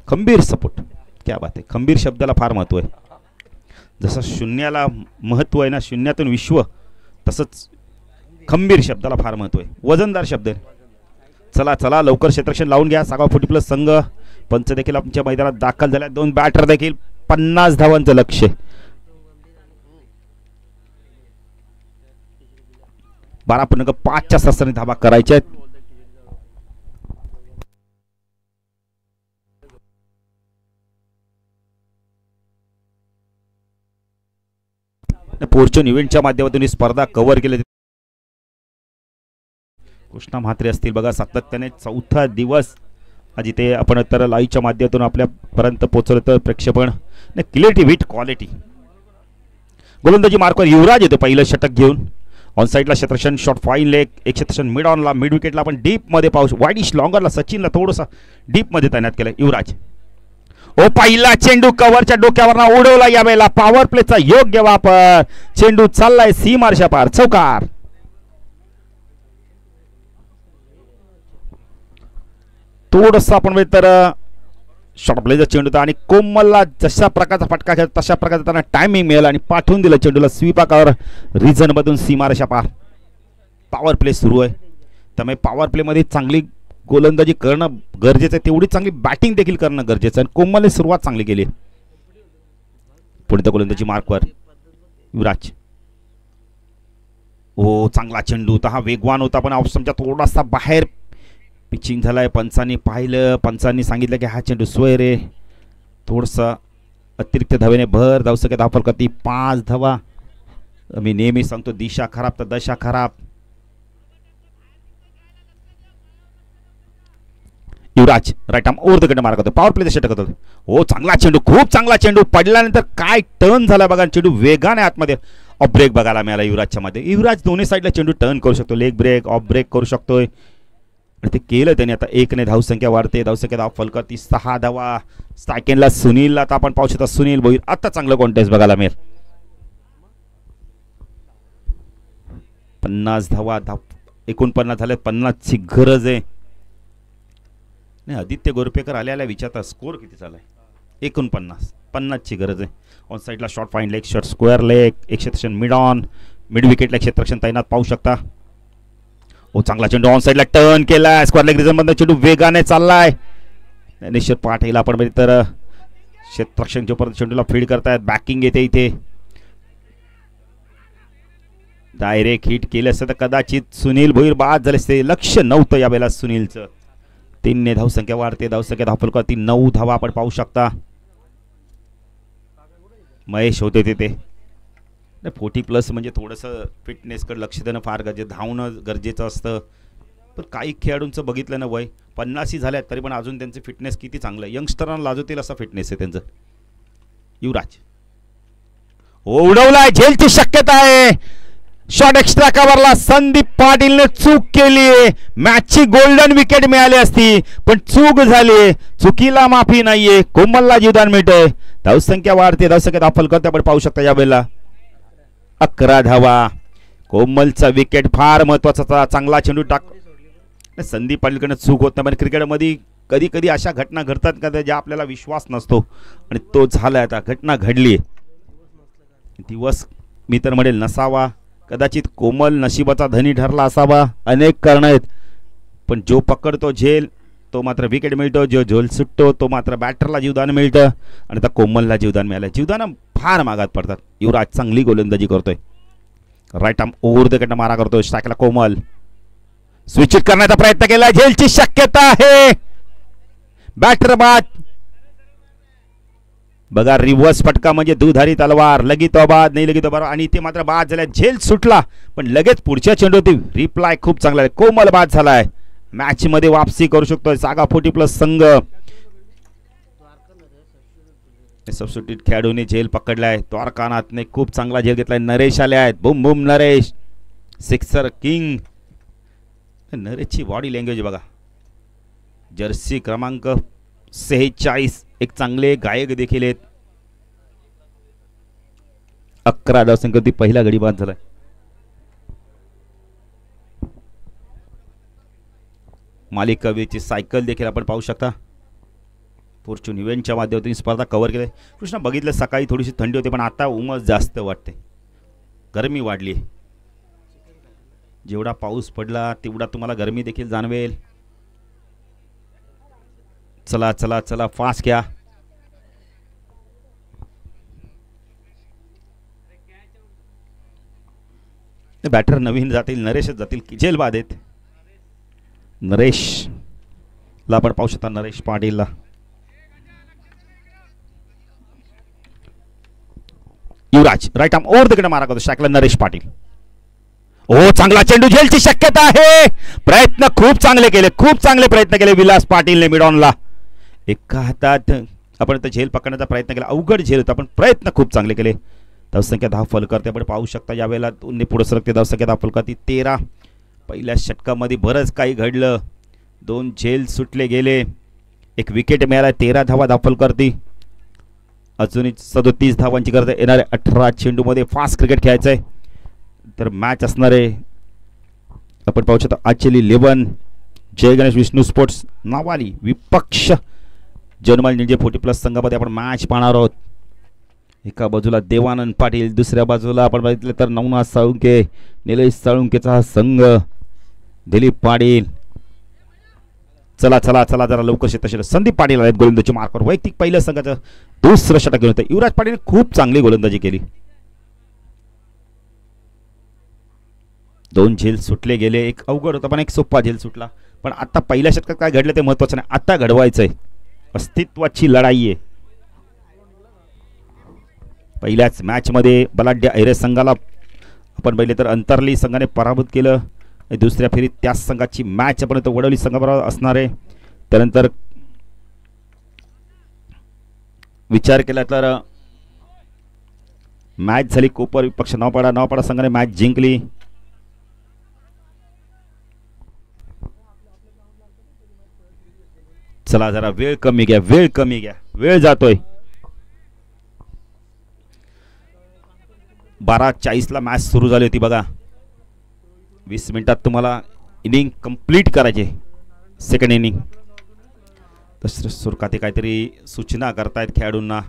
खंबीर सपोर्ट. क्या बात आहे. खंबीर शब्दाला फार महत्त्व आहे. जसं शून्याला महत्त्व आहे ना शून्यातून विश्व, तसंच खंबीर शब्दाला फार महत्त्व आहे. वजनदार शब्द आहे. चला चला लवकर क्षेत्ररक्षण लावून घ्या. सागाव 40+ संघ पंच देखील आमच्या मैदानात दाखल झाल्या. 2 बॅटर देखील 50 धावांचं लक्ष्य. 12.5च्या सरासरी धावा करायच्या आहेत. फॉर्च्यून इव्हेंटच्या माध्यमातून ही स्पर्धा कव्हर केली. कृष्णा म्हात्रे असतील बघा सातत्याने 4था दिवस आज इथे आपण तर लाईव्हच्या माध्यमातून आपल्यापर्यंत पोहोचवलं. तर प्रेक्षेपण क्लिअरिटी विथ क्वालिटी. गोलंदाजी मार्कवर युवराज येतो पहिलं षटक घेऊन. ऑन साईडला क्षेत्ररक्षण शॉट फाईन लेग. एक क्षेत्ररक्षण मिड ऑनला मिड विकेटला आपण डीप मध्ये पाहू. वाईडिश लॉंगरला सचिनला थोडंसं डीप मध्ये तैनात केलं युवराज. ओ पहिला चेंडू कव्हरच्या डोक्यावर उडवला. यावेळेला पॉवर प्लेचा योग्य वापर. चेंडू चाललाय सीमारेषा पार. चौकार. थोडंसं आपण तर शॉर्ट प्लेचा चेंडू होता आणि कोमलला जशा प्रकारचा फटका खेळ तशा प्रकारचा त्यांना टायमिंग मिळाला आणि पाठवून दिलं चेंडूला स्वीपाकावर रिझन मधून सीमारेषा पार. पॉवर प्ले सुरू आहे त्यामुळे पॉवर प्ले मध्ये चांगली गोलंदाजी करणं गरजेचं आहे. तेवढी चांगली बॅटिंग देखील करणं गरजेचं आहे. कोमलने सुरुवात चांगली केली. पुढे गोलंदाजी मार्कवर युवराज. ओ चांगला चेंडू होता. हा वेगवान होता पण ऑप्शनच्या थोडासा बाहेर पिचिंग झालाय. पंचांनी पाहिलं. पंचांनी सांगितलं की हा चेंडू सोय रे. थोडंसं अतिरिक्त धावेने भर धावसंख्या धावफल करती 5 धावा. मी नेहमी सांगतो दिशा खराब तर दशा खराब. Yuvraj right arm over the ground mark होतो. पॉवर प्ले षटक होतो. हो चांगला चेंडू खूप चांगला चेंडू. पडल्यानंतर काय टर्न झाला बघा. चेंडू वेगाने आतमध्ये ऑफ ब्रेक बघायला मिळाला युवराजच्या मध्ये. युवराज दोन्ही साईडला चेंडू टर्न करू शकतो. लेग ब्रेक ऑफ ब्रेक करू शकतोय आणि ते केलं त्याने. आता 1ने धावसंख्या वाढते. धावसंख्या धाव फलकती 6 धावा. सेकंडला सुनीलला आता आपण पाहू शकतो. सुनील भोईर आता चांगलं कॉन्टेस्ट बघायला मिळेल. 50 धावा 49 झाले. 50ची गरज आहे. नाही आदित्य गोरपेकर आल्या विचारता स्कोर किती झालाय. 49 50ची गरज आहे. ऑन साईडला short fine leg short square leg. एक क्षेत्ररक्षण मिड ऑन मिड विकेटला क्षेत्ररक्षण तैनात पाहू शकता. ओ चांगला चेंडू ऑन साईडला टर्न केलाय. स्क्वेअर लेग रिझन मध्ये चेंडू वेगाने चाललाय. निश्चित पाठीला आपण बघितलं तर क्षेत्ररक्षण जोपर्यंत चेंडूला फीड करतायत. बॅकिंग येते इथे. डायरेक्ट हिट केलं असतं तर कदाचित सुनील भोईर बाद झाले असते. लक्ष नव्हतं यावेळेला सुनीलचं. 3ने धावसंख्या वाढते. धावसंख्या धावफलकावरती 9 धावा आपण पाहू शकता. महेश होते तिथे. 40+ म्हणजे थोडंसं फिटनेसकडे लक्ष देणं फार गरजेचं. धावणं गरजेचं असतं. पण काही खेळाडूंचं बघितलं ना वय 50 झाल्या तरी पण अजून त्यांचं फिटनेस किती चांगलं आहे. यंगस्टरांना लाजवतील असा फिटनेस आहे त्यांचं. युवराज उडवलाय. झेलची शक्यता आहे. शॉट एक्स्ट्रा कव्हरला संदीप पाटीलने चूक केली. मॅचची गोल्डन विकेट मिळाली असती पण चूक झाली. चुकीला माफी नाहीये. कोमलला जीवदान मिळतंय. धावसंख्या वाढते, धावसंख्या दाखल करते आपण पाहू शकता यावेळेला 11 धावा. कोमलचा विकेट फार महत्वाचा, चांगला चेंडू टाक. संदीप पाटीलकडनं चूक होत नाही, पण क्रिकेटमध्ये कधी कधी अशा घटना घडतात का ज्या आपल्याला विश्वास नसतो, आणि तो झाला. आता घटना घडली, दिवस मी तर म्हणेल नसावा, कदाचित कोमल नशिबाचा धनी ठरला असावा. अनेक कारण आहेत, पण जो पकडतो झेल तो मात्र विकेट मिळतो, जो झोल सुटतो तो मात्र बॅटरला जीवदान मिळतं, आणि आता कोमलला जीवदान मिळालं. जीवदान फार मागात पडतात. युवराज चांगली गोलंदाजी करतोय, राईट आर्म ओव्हर द कडनं मारा करतोय. स्ट्राईकला कोमल स्विच करण्याचा प्रयत्न केला, झेलची शक्यता आहे, बॅटर बाद. बघा रिव्हर्स फटका म्हणजे दुधारी तलवार, लगेच बाद नाही लगेच बरोबर, आणि इथे मात्र बाद झाला. झेल सुटला पण लगेच पुढच्या चेंडूवरती रिप्लाय खूप चांगला आहे. कोमल बाद झालाय, मॅच मध्ये वापसी करू शकतोय सागा 40+ संघ. सबस्टिट्यूट खेळाडूने झेल पकडलाय, द्वारकानाथने खूप चांगला झेल घेतलाय. नरेश आले आहेत, boom boom Naresh, sixer king. नरेशची बॉडी लँग्वेज बघा, जर्सी क्रमांक 46, एक चांगले गायक देखील आहेत. 11 धावसंख्येवरती पहिला गडी बाद झालाय. मालिकावीरची सायकल देखील आपण पाहू शकता. फॉर्च्यून इव्हेंटच्या माध्यमातून स्पर्धा कव्हर केली. कृष्णा बघितलं सकाळी थोडीशी थंडी होती, पण आता उमस जास्त वाटते, गरमी वाढली. जेवढा पाऊस पडला तेवढा तुम्हाला गरमी देखील जाणवेल. चला चला चला फास्ट घ्या. बॅटर नवीन जातील, नरेशच जातील, झेल बाद आहेत. नरेशला आपण पाहू शकता, नरेश पाटीलला. युवराज राईट आर्म ओव्हर द कडनं मारा करतो. स्ट्राईकला नरेश पाटील. ओ चांगला चेंडू, झेलची शक्यता आहे. प्रयत्न खूप चांगले केले, खूप चांगले प्रयत्न केले विलास पाटीलने मिडॉनला. एका हातात आपण तर झेल पकडण्याचा प्रयत्न केला, अवघड झेल होता, पण प्रयत्न खूप चांगले केले. धावसंख्या 10 फलकर्ते आपण पाहू शकता. यावेळेला दोन्ही पुढे सरकते. धावसंख्या 10 फलकर्ती 13. पहिल्या षटकामध्ये बरंच काही घडलं, 2 झेल सुटले गेले, एक विकेट मिळाला, 13 धावा दाखल करती. अजूनही 37 धावांची गरज आहे. येणाऱ्या 18 चेंडूमध्ये फास्ट क्रिकेट खेळायचं आहे, तर मॅच असणार आहे. आपण पाहू शकता आजची 11 जय गणेश विष्णू स्पोर्ट्स नावाली विपक्ष जनमल निंजे 40+ संघामध्ये आपण मॅच पाहणार आहोत. एका बाजूला देवानंद पाटील, दुसऱ्या बाजूला आपण बघितलं तर नवनाथ साळुंके, निलेश साळुंकेचा हा संघ, दिलीप पाटील. चला चला चला जरा लवकर शेत. संदीप पाटील आहेत गोलंदाजी मार्कवर. वैयक्तिक पहिल्या संघाचं दुसरं षटक घेऊन होतं. युवराज पाटील खूप चांगली गोलंदाजी केली. 2 झेल सुटले गेले, एक अवघड होता पण एक सोपा झेल सुटला. पण आता पहिल्या षटकात काय घडलं ते महत्वाचं नाही, आता घडवायचंय. अस्तित्वाची लढाई आहे. पहिल्याच मॅच मध्ये बलाढ्य ऐरे संघाला आपण पहिले तर अंतरली संघाने पराभूत केलं. दुसऱ्या फेरीत त्याच संघाची मॅच आपण वडवली संघाबरोबर असणार आहे. त्यानंतर विचार केला तर मॅच झाली कोपर विपक्ष नवपाडा संघाने मॅच जिंकली. चला जरा वेळ कमी घ्या, वेळ कमी घ्या, वेळ जातोय. 12:40 मॅच सुरू झाली होती बघा. 20 मिनिटात तुम्हाला इनिंग कंप्लीट करायचे, सेकंड इनिंग. तसं सुरकाते काहीतरी सूचना करतायत खेळाडूंना.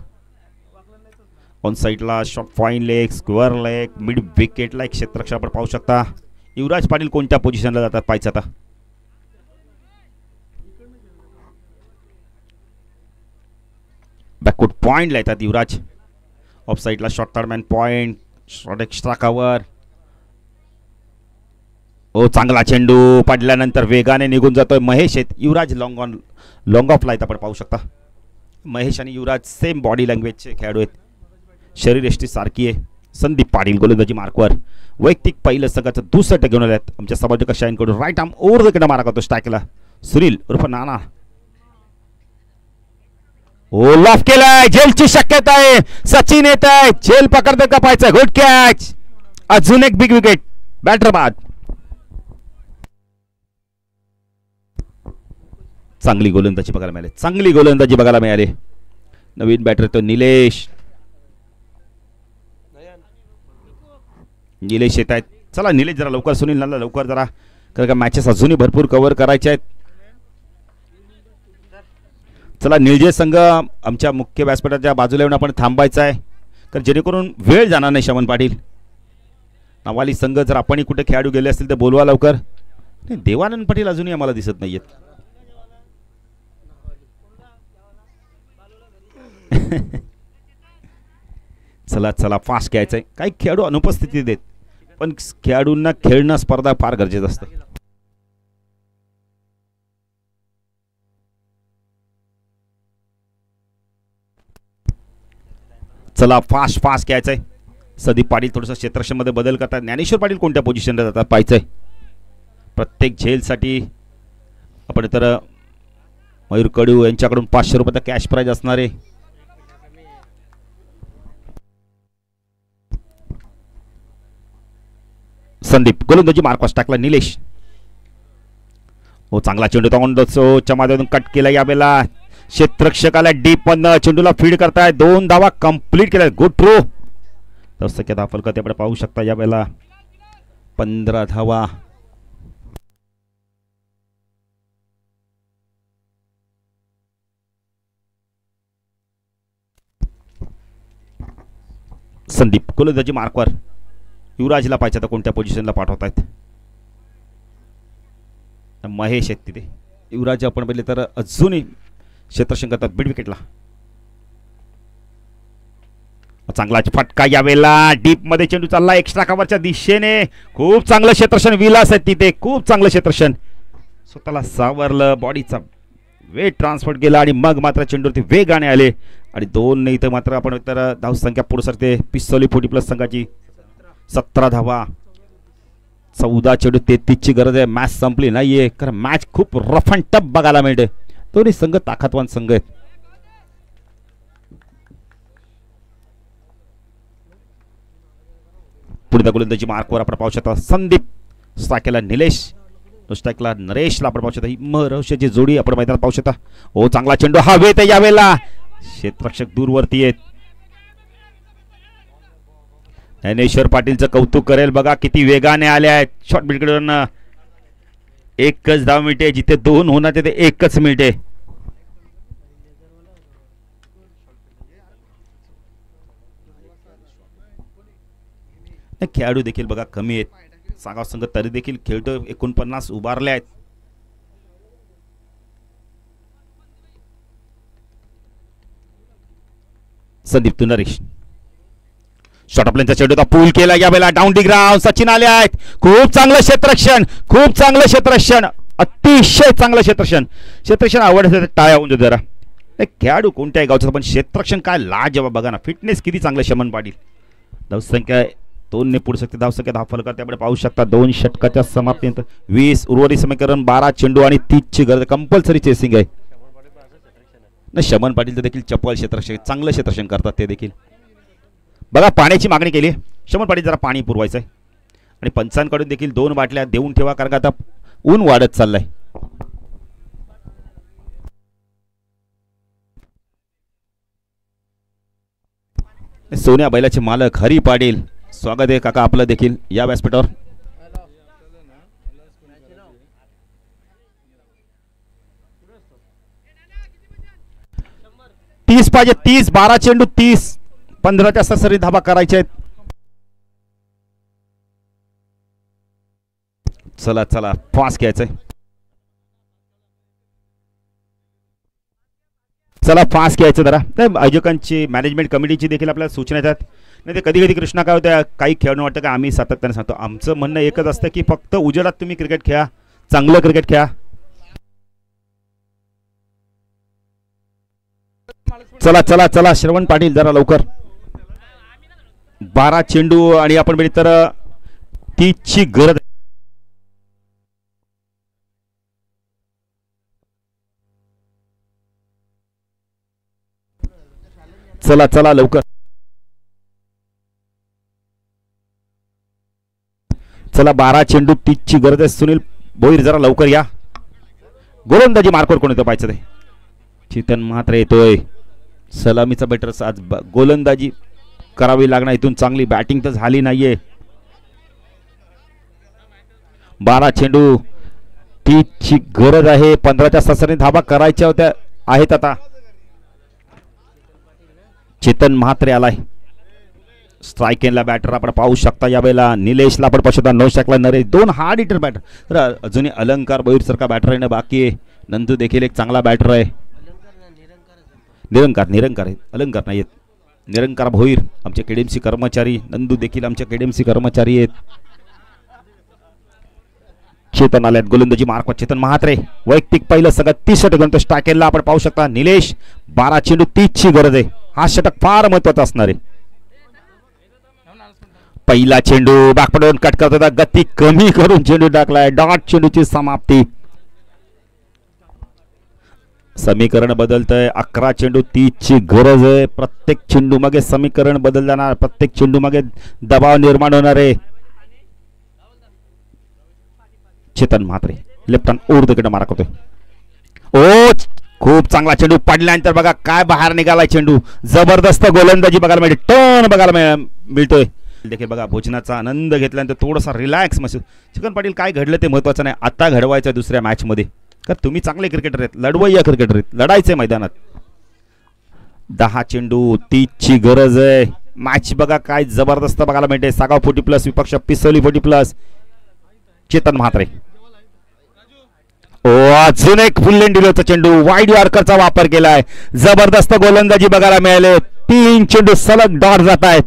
ऑन साईडला short fine leg, square leg, mid विकेटला एक क्षेत्ररक्षण आपण पाहू शकता. युवराज पाटील कोणत्या पोझिशनला जातात पाहायचं आता. बॅकवर्ड पॉइंटला येतात युवराज. ऑफ साईडला short third man point, short extra cover. ओ चांगला चेंडू पडल्यानंतर वेगाने निघून जातोय. महेश आहेत, युवराज लॉंग ऑफला आहेत आपण पाहू शकता. महेश आणि युवराज सेम बॉडी लँग्वेजचे खेळाडू आहेत, शरीरयष्टी सारखी आहे. संदीप पाटील गोलंदाजी मार्कवर. वैयक्तिक पहिलं संघाचं दुसरं टक घेऊन आल्यात आमच्या समाजक शाईनकडून. राईट आर्म ओव्हर द कडे मारा करतो स्ट्राईकला सुनील उर्फ नाना. ओ लॉफ केलाय, झेलची शक्यता आहे. सचिन येत आहे, झेल पकडतात का पाहायचं. गुड कॅच, अजून एक बिग विकेट, बॅटर बाद. चांगली गोलंदाजी बघायला मिळाली, चांगली गोलंदाजी बघायला मिळाली. नवीन बॅटर तो निलेश. निलेश येत आहेत. चला निलेश जरा लवकर, सुनील नाला लवकर जरा, कारण का मॅचेस अजूनही भरपूर कव्हर करायचे आहेत. चला निळजे संघ आमच्या मुख्य व्यासपीठाच्या बाजूला येऊन आपण थांबायचं आहे, कारण जेणेकरून वेळ जाणार नाही. शमन पाटील नवाली संघ जर आपणही कुठे खेळाडू गेले असतील तर बोलवा लवकर. नाही, देवानंद पाटील अजूनही आम्हाला दिसत नाहीयेत. चला चला फास्ट खेळायचंय. काही खेळाडू अनुपस्थिती देत, पण खेळाडूंना खेळणं स्पर्धा फार गरजेचं असतं. चला फास्ट फास्ट खेळायचंय. संदीप पाटील थोडंसं क्षेत्रक्षमध्ये बदल करतात. ज्ञानेश्वर पाटील कोणत्या पोझिशनला जातात पाहायचंय. प्रत्येक झेलसाठी आपण तर मयूर कडू यांच्याकडून 500 रुपयाचा कॅश प्राइज असणार आहे. संदीप गोलंदाजी मार्कॉस टाकला. निलेश हो चांगला चेंडू तोंडच्या माध्यमातून कट केला. यावेळेला क्षेत्ररक्षकाला डीप मधनं चेंडूला फीड करताय. 2 धावा कंप्लीट केल्या. Good throw. 10 टक्के धावा फलक आपण पाहू शकता. यावेळेला 15 धावा. संदीप गोलंदाजी मार्कवर. युवराजला पाहिजे तर कोणत्या पोझिशनला पाठवतायत. महेश आहेत तिथे. युवराज आपण पहिले तर अजूनही क्षेत्ररक्षण करतात मिड विकेटला. चांगला फटका यावेळेला डीप मध्ये चेंडू चालला एक्स्ट्रा कव्हरच्या दिशेने. खूप चांगलं क्षेत्ररक्षण. विलास आहे तिथे. खूप चांगलं क्षेत्ररक्षण. स्वतःला सावरलं. बॉडीचा वेट ट्रान्सफर केला आणि मग मात्र चेंडूवरती वेगाने आले आणि 2 नाही तर मात्र आपण तर धावसंख्या पुढे सरते. पिस्तोली 40 प्लस संघाची 17 धावा. 14 चेंडू 33 ची गरज आहे. मॅच संपली नाहीये, कारण मॅच खूप रफ अँड टफ बघायला मिळते. दोन्ही संघ ताकदवान संघ आहेत. पुढे गोलंदाजी मार्कवर आपण पाहू शकता. संदीप स्ट्रायकला निलेश, स्ट्रायकला नरेशला आपण पाहू शकता. ही महरवशाची जोडी आपण मैदानात पाहू शकता. हो चांगला चेंडू हवेत यावेळेला. क्षेत्ररक्षक दूरवरती आहेत. ज्ञानेश्वर पाटीलचं कौतुक करेल बघा किती वेगाने आले आहेत. शॉर्ट बिटकडून एकच धाव मिळते. जिथे 2 होणार तिथे एकच मिळते. खेळाडू देखील बघा कमी आहेत. सागाव संघ तरी देखील खेळतो. 49 उभारले आहेत. संदीप तू नरेश शॉर्ट प्लेनचा चेंडू पूल केला. यावेळेला डाऊन डी ग्राउंड. सचिन आले आहेत. खूप चांगलं क्षेत्ररक्षण. खूप चांगलं क्षेत्ररक्षण. अतिशय चांगलं क्षेत्ररक्षण. क्षेत्ररक्षण आवडतं टाळ्या होऊन जरा. खेळाडू कोणत्याही गावचा पण क्षेत्ररक्षण काय लाजवाब बघा ना. फिटनेस किती चांगलं. शमन पाटील धावसंख्या 2 ने पुढे शकते. धावसंख्या 10 फलकात त्यामुळे पाहू शकता. 2 षटकाच्या समाप्तीनंतर 20 उर्वरित समीकरण 12 चेंडू आणि 30 ची गरज. कंपल्सरी चेसिंग आहे. शमन पाटील देखील चपळ क्षेत्ररक्षण चांगलं क्षेत्ररक्षण करतात. ते देखील बघा पाण्याची मागणी केली. शमन पाटील जरा पाणी पुरवायचं आहे आणि पंचांकडून देखील 2 बाटल्या देऊन ठेवा, कारण का आता ऊन वाढत चाललंय. सोन्या बैलाचे मालक हरी पाटील स्वागत आहे काका आपलं देखील या व्यासपीठावर. तीस पाहिजे. 30 12 चेंडू 30 15च्या सरासरी धाबा करायचे आहेत. चला चला फास्ट घ्यायचंय. चला फास्ट घ्यायचं जरा. आयोजकांची मॅनेजमेंट कमिटीची देखील आपल्याला सूचना येतात. नाही ते कधी कधी कृष्णा काय होत्या काही खेळणं वाटतं का आम्ही सातत्याने सांगतो. आमचं म्हणणं एकच असतं की फक्त उजेडात तुम्ही क्रिकेट खेळा. चांगलं क्रिकेट खेळा. चला चला चला श्रवण पाटील जरा लवकर. 12 चेंडू आणि आपण म्हणजे तर 30 ची गरज. चला चला लवकर. चला 12 चेंडू 30 ची गरज आहे. सुनील भोईर जरा लवकर या. गोलंदाजी मार्कवर कोण येतो पाहिजे ते. चेतन मात्र येतोय. सलामीचा बॅटर आज गोलंदाजी करावी लागणार. इथून चांगली बॅटिंग तर झाली नाहीये. 12 चेंडू 30 ची गरज आहे. 15च्या ससरीने धाबा करायच्या होत्या आहेत. आता चेतन म्हात्रे आलाय स्ट्राईक एंडला. बॅटर आपण पाहू शकता यावेळेला निलेशला आपण पाहू शकता. 9 शकला नरेश 2 हार्ड हिटर बॅटर. तर अजूनही अलंकार भोईर सारखा बॅटर येणं बाकी आहे. नंदू देखील एक चांगला बॅटर आहे. निरंकार अलंकार नाही आहेत. निरंकार भोईर आमचे केडीएमसी कर्मचारी. नंदू देखील आमचे केडीएमसी कर्मचारी आहेत. चेतन आल्यात गोलंदाजी मार्क. चेतन म्हात्रे वैयक्तिक पहिलं सगळं 30 षटक गणतो. स्ट्राईक एंडला आपण पाहू शकता निलेश. 12 चेंडू 30 ची गरज आहे. हा षटक फार महत्वाचा असणार आहे. पहिला चेंडू बॅकपडून कट करत होता. गती कमी करून चेंडू टाकलाय. डॉट चेंडूची समाप्ती. समीकरण बदलतंय. 11 चेंडू 30 ची गरज आहे. प्रत्येक चेंडू मागे समीकरण बदल जाणार. प्रत्येक चेंडू मागे दबाव निर्माण होणार आहे. Chetan Mhatre left hand over the मारा करतोय. ओ खूप चांगला चेंडू पडल्यानंतर बघा काय बाहेर निघालाय चेंडू. जबरदस्त गोलंदाजी बघायला मिळते. टर्न बघायला मिळतोय. देखील बघा भोजनाचा आनंद घेतल्यानंतर थोडासा रिलॅक्स महसूस. चिकन पाटील काय घडलं ते महत्वाचं नाही. आता घडवायचं दुसऱ्या मॅच मध्ये. का तुम्ही चांगले क्रिकेटर आहेत. लढवय्या क्रिकेटर आहेत. लढायचंय मैदानात. 10 चेंडू 30 ची गरज आहे. मॅच बघा काय जबरदस्त बघायला मिळते. सागाव 40+ विपक्ष पिसोली 40+. चेतन म्हात्रे अजून एक फुल लेन डिलोचा चेंडू. वाईड यॉर्करचा वापर केलाय. जबरदस्त गोलंदाजी बघायला मिळाले. 3 चेंडू सलग डॉट जात आहेत.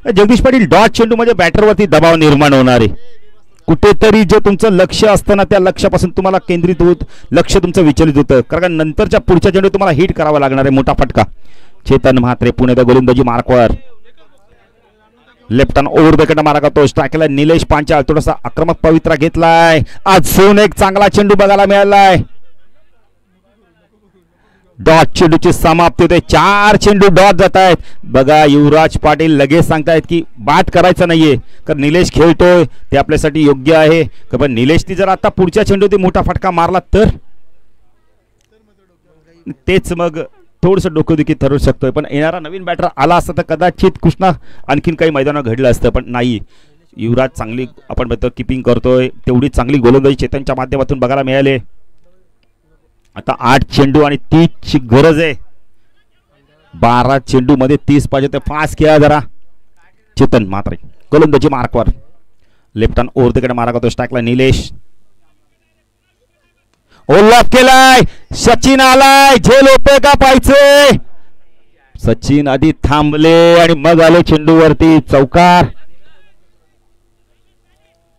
जगदीश पाटील डॉट चेंडू म्हणजे बॅटरवरती दबाव निर्माण होणार आहे. कुठेतरी जे तुमचं लक्ष असतं ना त्या लक्ष्यापासून तुम्हाला केंद्रित होत लक्ष तुमचं विचलित होतं. कारण नंतरच्या पुढच्या चेंडू तुम्हाला हिट करावा लागणार आहे. मोठा फटका. चेतन म्हात्रे पुण्याचा गोलंदाजी मार्कवर. लेफ्ट हँड ओव्हर द कट मारा करतो. स्ट्राईकला निलेश पांचाळ थोडासा आक्रमक पवित्रा घेतलाय. अजून एक चांगला चेंडू बघायला मिळालाय. डॉट चेंडूची समाप्ती होते. 4 चेंडू डॉट जात आहेत. बघा युवराज पाटील लगेच सांगतायत की बाद करायचं नाहीये कारण निलेश खेळतोय ते आपल्यासाठी योग्य आहे. पण निलेशनी जर आता पुढच्या चेंडूत मोठा फटका मारला तर तेच मग थोडंसं डोकेदुखी ठरू शकतोय. पण येणारा नवीन बॅटर आला असता तर कदाचित कृष्णा आणखीन काही मैदानावर घडलं असतं. पण नाही. युवराज चांगली आपण बघतो किपिंग करतोय. तेवढी चांगली गोलंदाजी चेतनच्या माध्यमातून बघायला मिळाले. आता 8 चेंडू आणि 30 ची गरज आहे. 12 चेंडू मध्ये 30 पाहिजे तर फास्ट खेळा जरा. चेतन म्हात्रे गोलंदाजी मार्कवर. लेफ्ट हँड ओव्हर तिकडे मारा करतो. स्ट्राईकला निलेश. ओलॉफ केलाय. सचिन आलाय. झेल होते का पाहिजे. सचिन आधी थांबले आणि मग आले चेंडूवरती. चौकार.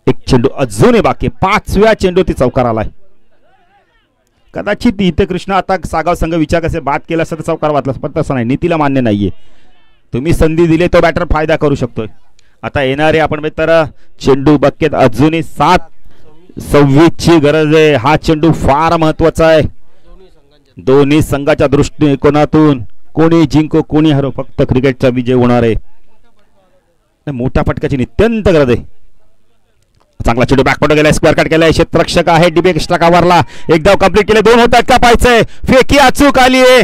एक चेंडू अजूनही बाकी. 5व्या चेंडूवरती चौकार आलाय. कदाचित इथे कृष्णा आता सागाव संघ विचार कसे बाद केला असता तर चौकार वाचला. पण तसं नाही. नीतीला मान्य नाहीये. तुम्ही संधी दिली तो बॅटर फायदा करू शकतोय. आता येणारे आपण तर चेंडू बक्केत अजूनही 7-26 ची गरज आहे. हा चेंडू फार महत्वाचा आहे दोन्ही संघाच्या दृष्टिकोनातून. कोणी जिंको कोणी हरो फक्त क्रिकेटचा विजय होणार आहे. मोठ्या फटक्याची नित्यंत गरज आहे. चांगला चेंडू बॅकपॉट गेलाय. स्क्वेअर कट केलाय. क्षेत्ररक्षक आहे डीबी एक्स्ट्रा कव्हरला. एक धाव कंप्लीट केले. 2 होतात का पाहायचंय. फेकी अचूक आली आहे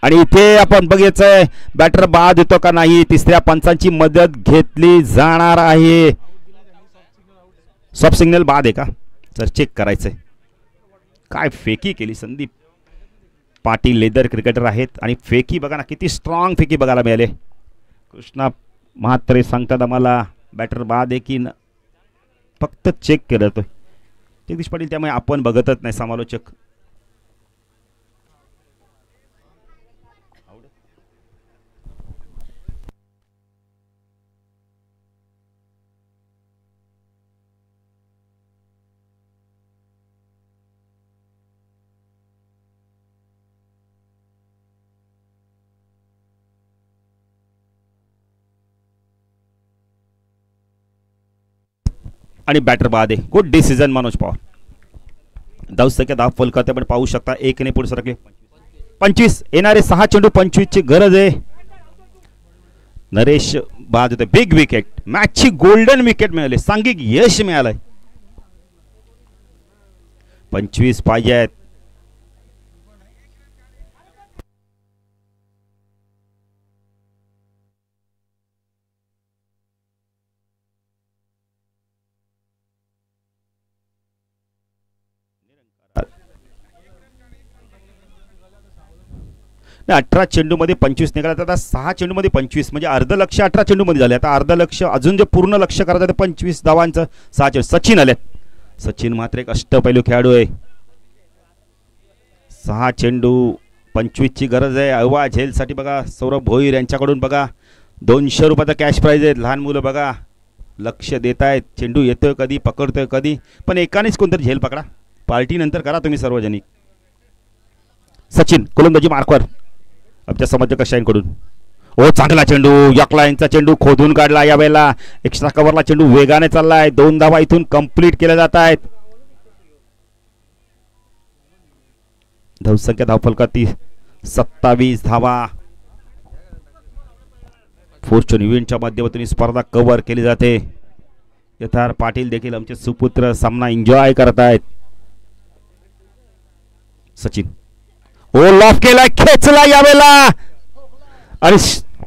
आणि इथे आपण बघायचंय बॅटर बाद होतो का नाही. तिसऱ्या पंचांची मदत घेतली जाणार आहे. सब सिग्नल बाद आहे का सर चेक करायचंय. काय फेकी केली. संदीप पाटील लेदर क्रिकेटर आहेत आणि फेकी बघा ना किती स्ट्रॉंग फेकी बघायला मिळाले. कृष्णा म्हात्रे सांगतात आम्हाला बॅटर बाद आहे की फक्त चेक केलं जातोय. जगदीश पाटील त्यामुळे आपण बघतच नाही समालोचक. आणि बॅटर बाद आहे. Good decision Manoj Pawar. 10 second half फुल करते पण पाहू शकता. 1 ने पुढे सरकले. 25 येणारे 6 चेंडू 25 ची गरज आहे. नरेश बाद होते. Big wicket. मॅचची गोल्डन विकेट मिळाली. सांघिक यश मिळालंय. 25 पाहिजे आहेत. नाही 18 चेंडूमध्ये 25 निघाला. आता 6 चेंडूमध्ये 25 म्हणजे अर्ध लक्ष 18 चेंडूमध्ये झाले. आता अर्ध लक्ष अजून जे पूर्ण लक्ष करायचं ते 25 धावांचं 6 चेंडू. सचिन आले. सचिन मात्र एक अष्टपैलू खेळाडू आहे. 6 चेंडू 25 ची गरज आहे. अहवा झेलसाठी बघा सौरभ भोईर यांच्याकडून बघा 200 रुपयाचा कॅश प्राईज आहे. लहान मुलं बघा लक्ष देत आहेत. चेंडू येतोय कधी पकडतोय कधी, पण एकानेच कोणतरी झेल पकडा. पार्टी नंतर करा तुम्ही सार्वजनिक. सचिन गोलंदाजी मार्कवर आमच्या समज कशांकडून. ओ चांगला चेंडू, यकलाईनचा चेंडू खोदून काढला. यावेळेला एक्स्ट्रा कव्हरला चेंडू वेगाने चाललाय. 2 धावा इथून कंप्लीट केल्या जात आहेत. धावसंख्या धावफलकात 27 धावा. फॉर्च्यून इव्हेंटच्या माध्यमातून स्पर्धा कव्हर केली जाते. यथार्थ पाटील देखील आमचे सुपुत्र सामना एन्जॉय करत आहेत. सचिन ओ लॉफ केलाय, खेचला यावेळेला आणि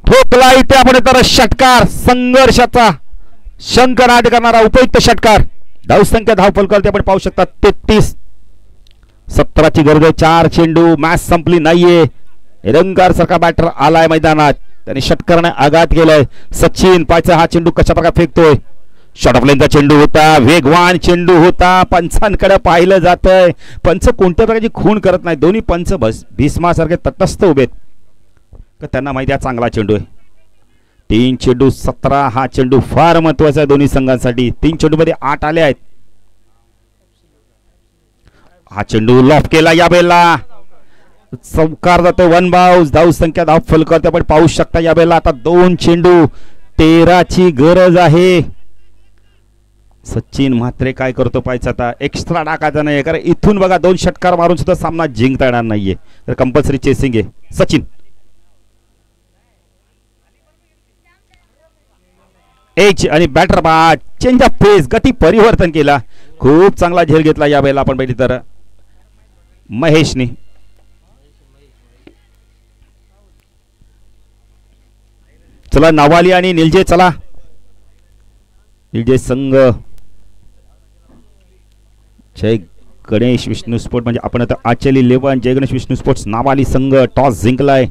ठोकला इथे आपण तर षटकार. संघर्षाचा शंकनाद करणारा उपयुक्त षटकार. धावसंख्या धावफलकावरती आपण पाहू शकता 33. 17 ची गरज आहे. 4 चेंडू, मॅच संपली नाहीये. निरंकार सारखा बॅटर आलाय मैदानात. त्याने षटकाराने आघात केलाय. सचिन पायचा हा चेंडू कशा प्रकारे फेकतोय. शॉर्ट ऑफ लाईनचा चेंडू होता, वेगवान चेंडू होता. पंचांकडे पाहिलं जातंय. पंच कोणत्या प्रकारची खूण करत नाही. दोन्ही पंच भीष्मासारखे तटस्थ उभेत. त्यांना माहिती आहे चांगला चेंडू आहे. 3 चेंडू 17. हा चेंडू फार महत्वाचा आहे दोन्ही संघांसाठी. 3 चेंडूमध्ये 8 आले आहेत. हा चेंडू लॉफ केला यावेळेला. चौकार जातो. 1 बाउन्स. धाव संख्या धाव फलकावरती आपण पाहू शकता यावेळेला आता 2 चेंडू 13 ची गरज आहे. सचिन म्हात्रे काय करतो पाहायचं आता. एक्स्ट्रा टाकायचा नाही कारण इथून बघा 2 षटकार मारून सुद्धा सामना जिंकता येणार नाहीये. तर कंपल्सरी चेसिंग आहे. सचिन एच आणि बॅटर बा चेंज ऑफ पेस, गती परिवर्तन केला. खूप चांगला झेल घेतला यावेळेला आपण पाहिजे तर महेशने. चला नवाली आणि निलजे. चला निलजे संघ जय गणेश विष्णू स्पोर्ट म्हणजे आपण आता आचल 11 जय गणेश विष्णू स्पोर्ट्स नावाली संघ टॉस जिंकलाय.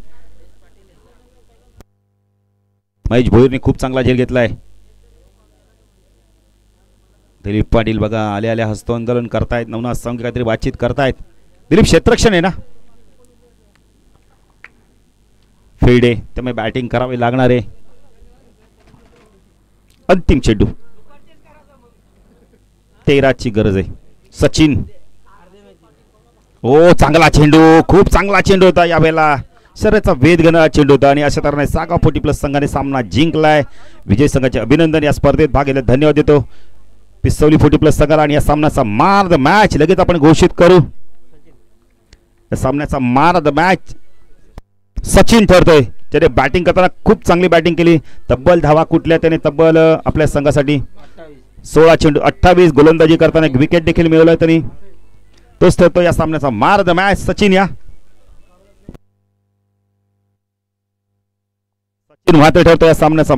महेश भोईरने खूप चांगला झेल घेतलाय. दिलीप पाटील बघा आल्या आल्या हस्तांदोलन करतायत. नवनाथ संघ काहीतरी बातचीत करतायत. दिलीप क्षेत्ररक्षण आहे ना, फील्ड आहे त्यामुळे बॅटिंग करावी लागणार आहे. अंतिम चेंडू 13 ची गरज आहे. सचिन ओ चांगला चेंडू, खूप चांगला चेंडू होता यावेळेला. शर्यतीचा वेध घेणारा चेंडू होता आणि अशा तऱ्हेने सागा 40+ संघाने सामना जिंकलाय. विजय संघाचे अभिनंदन. या स्पर्धेत भाग घेतला धन्यवाद देतो पिस्तौली 40+ संघाला. आणि या सामन्याचा मान ऑफ द मॅच लगेच आपण घोषित करू. या सामन्याचा मान ऑफ द मॅच सचिन ठरतोय. त्याने बॅटिंग करताना खूप चांगली बॅटिंग केली. तब्बल धावा कुठल्या त्याने तब्बल आपल्या संघासाठी 16 चेंडू 28. गोलंदाजी करताना एक विकेट देखील मिळवलाय त्यांनी. तोच ठरतो या सामन्याचा मान ऑफ द मॅच सचिन. या सचिन मात्र ठरतो या सामन्याचा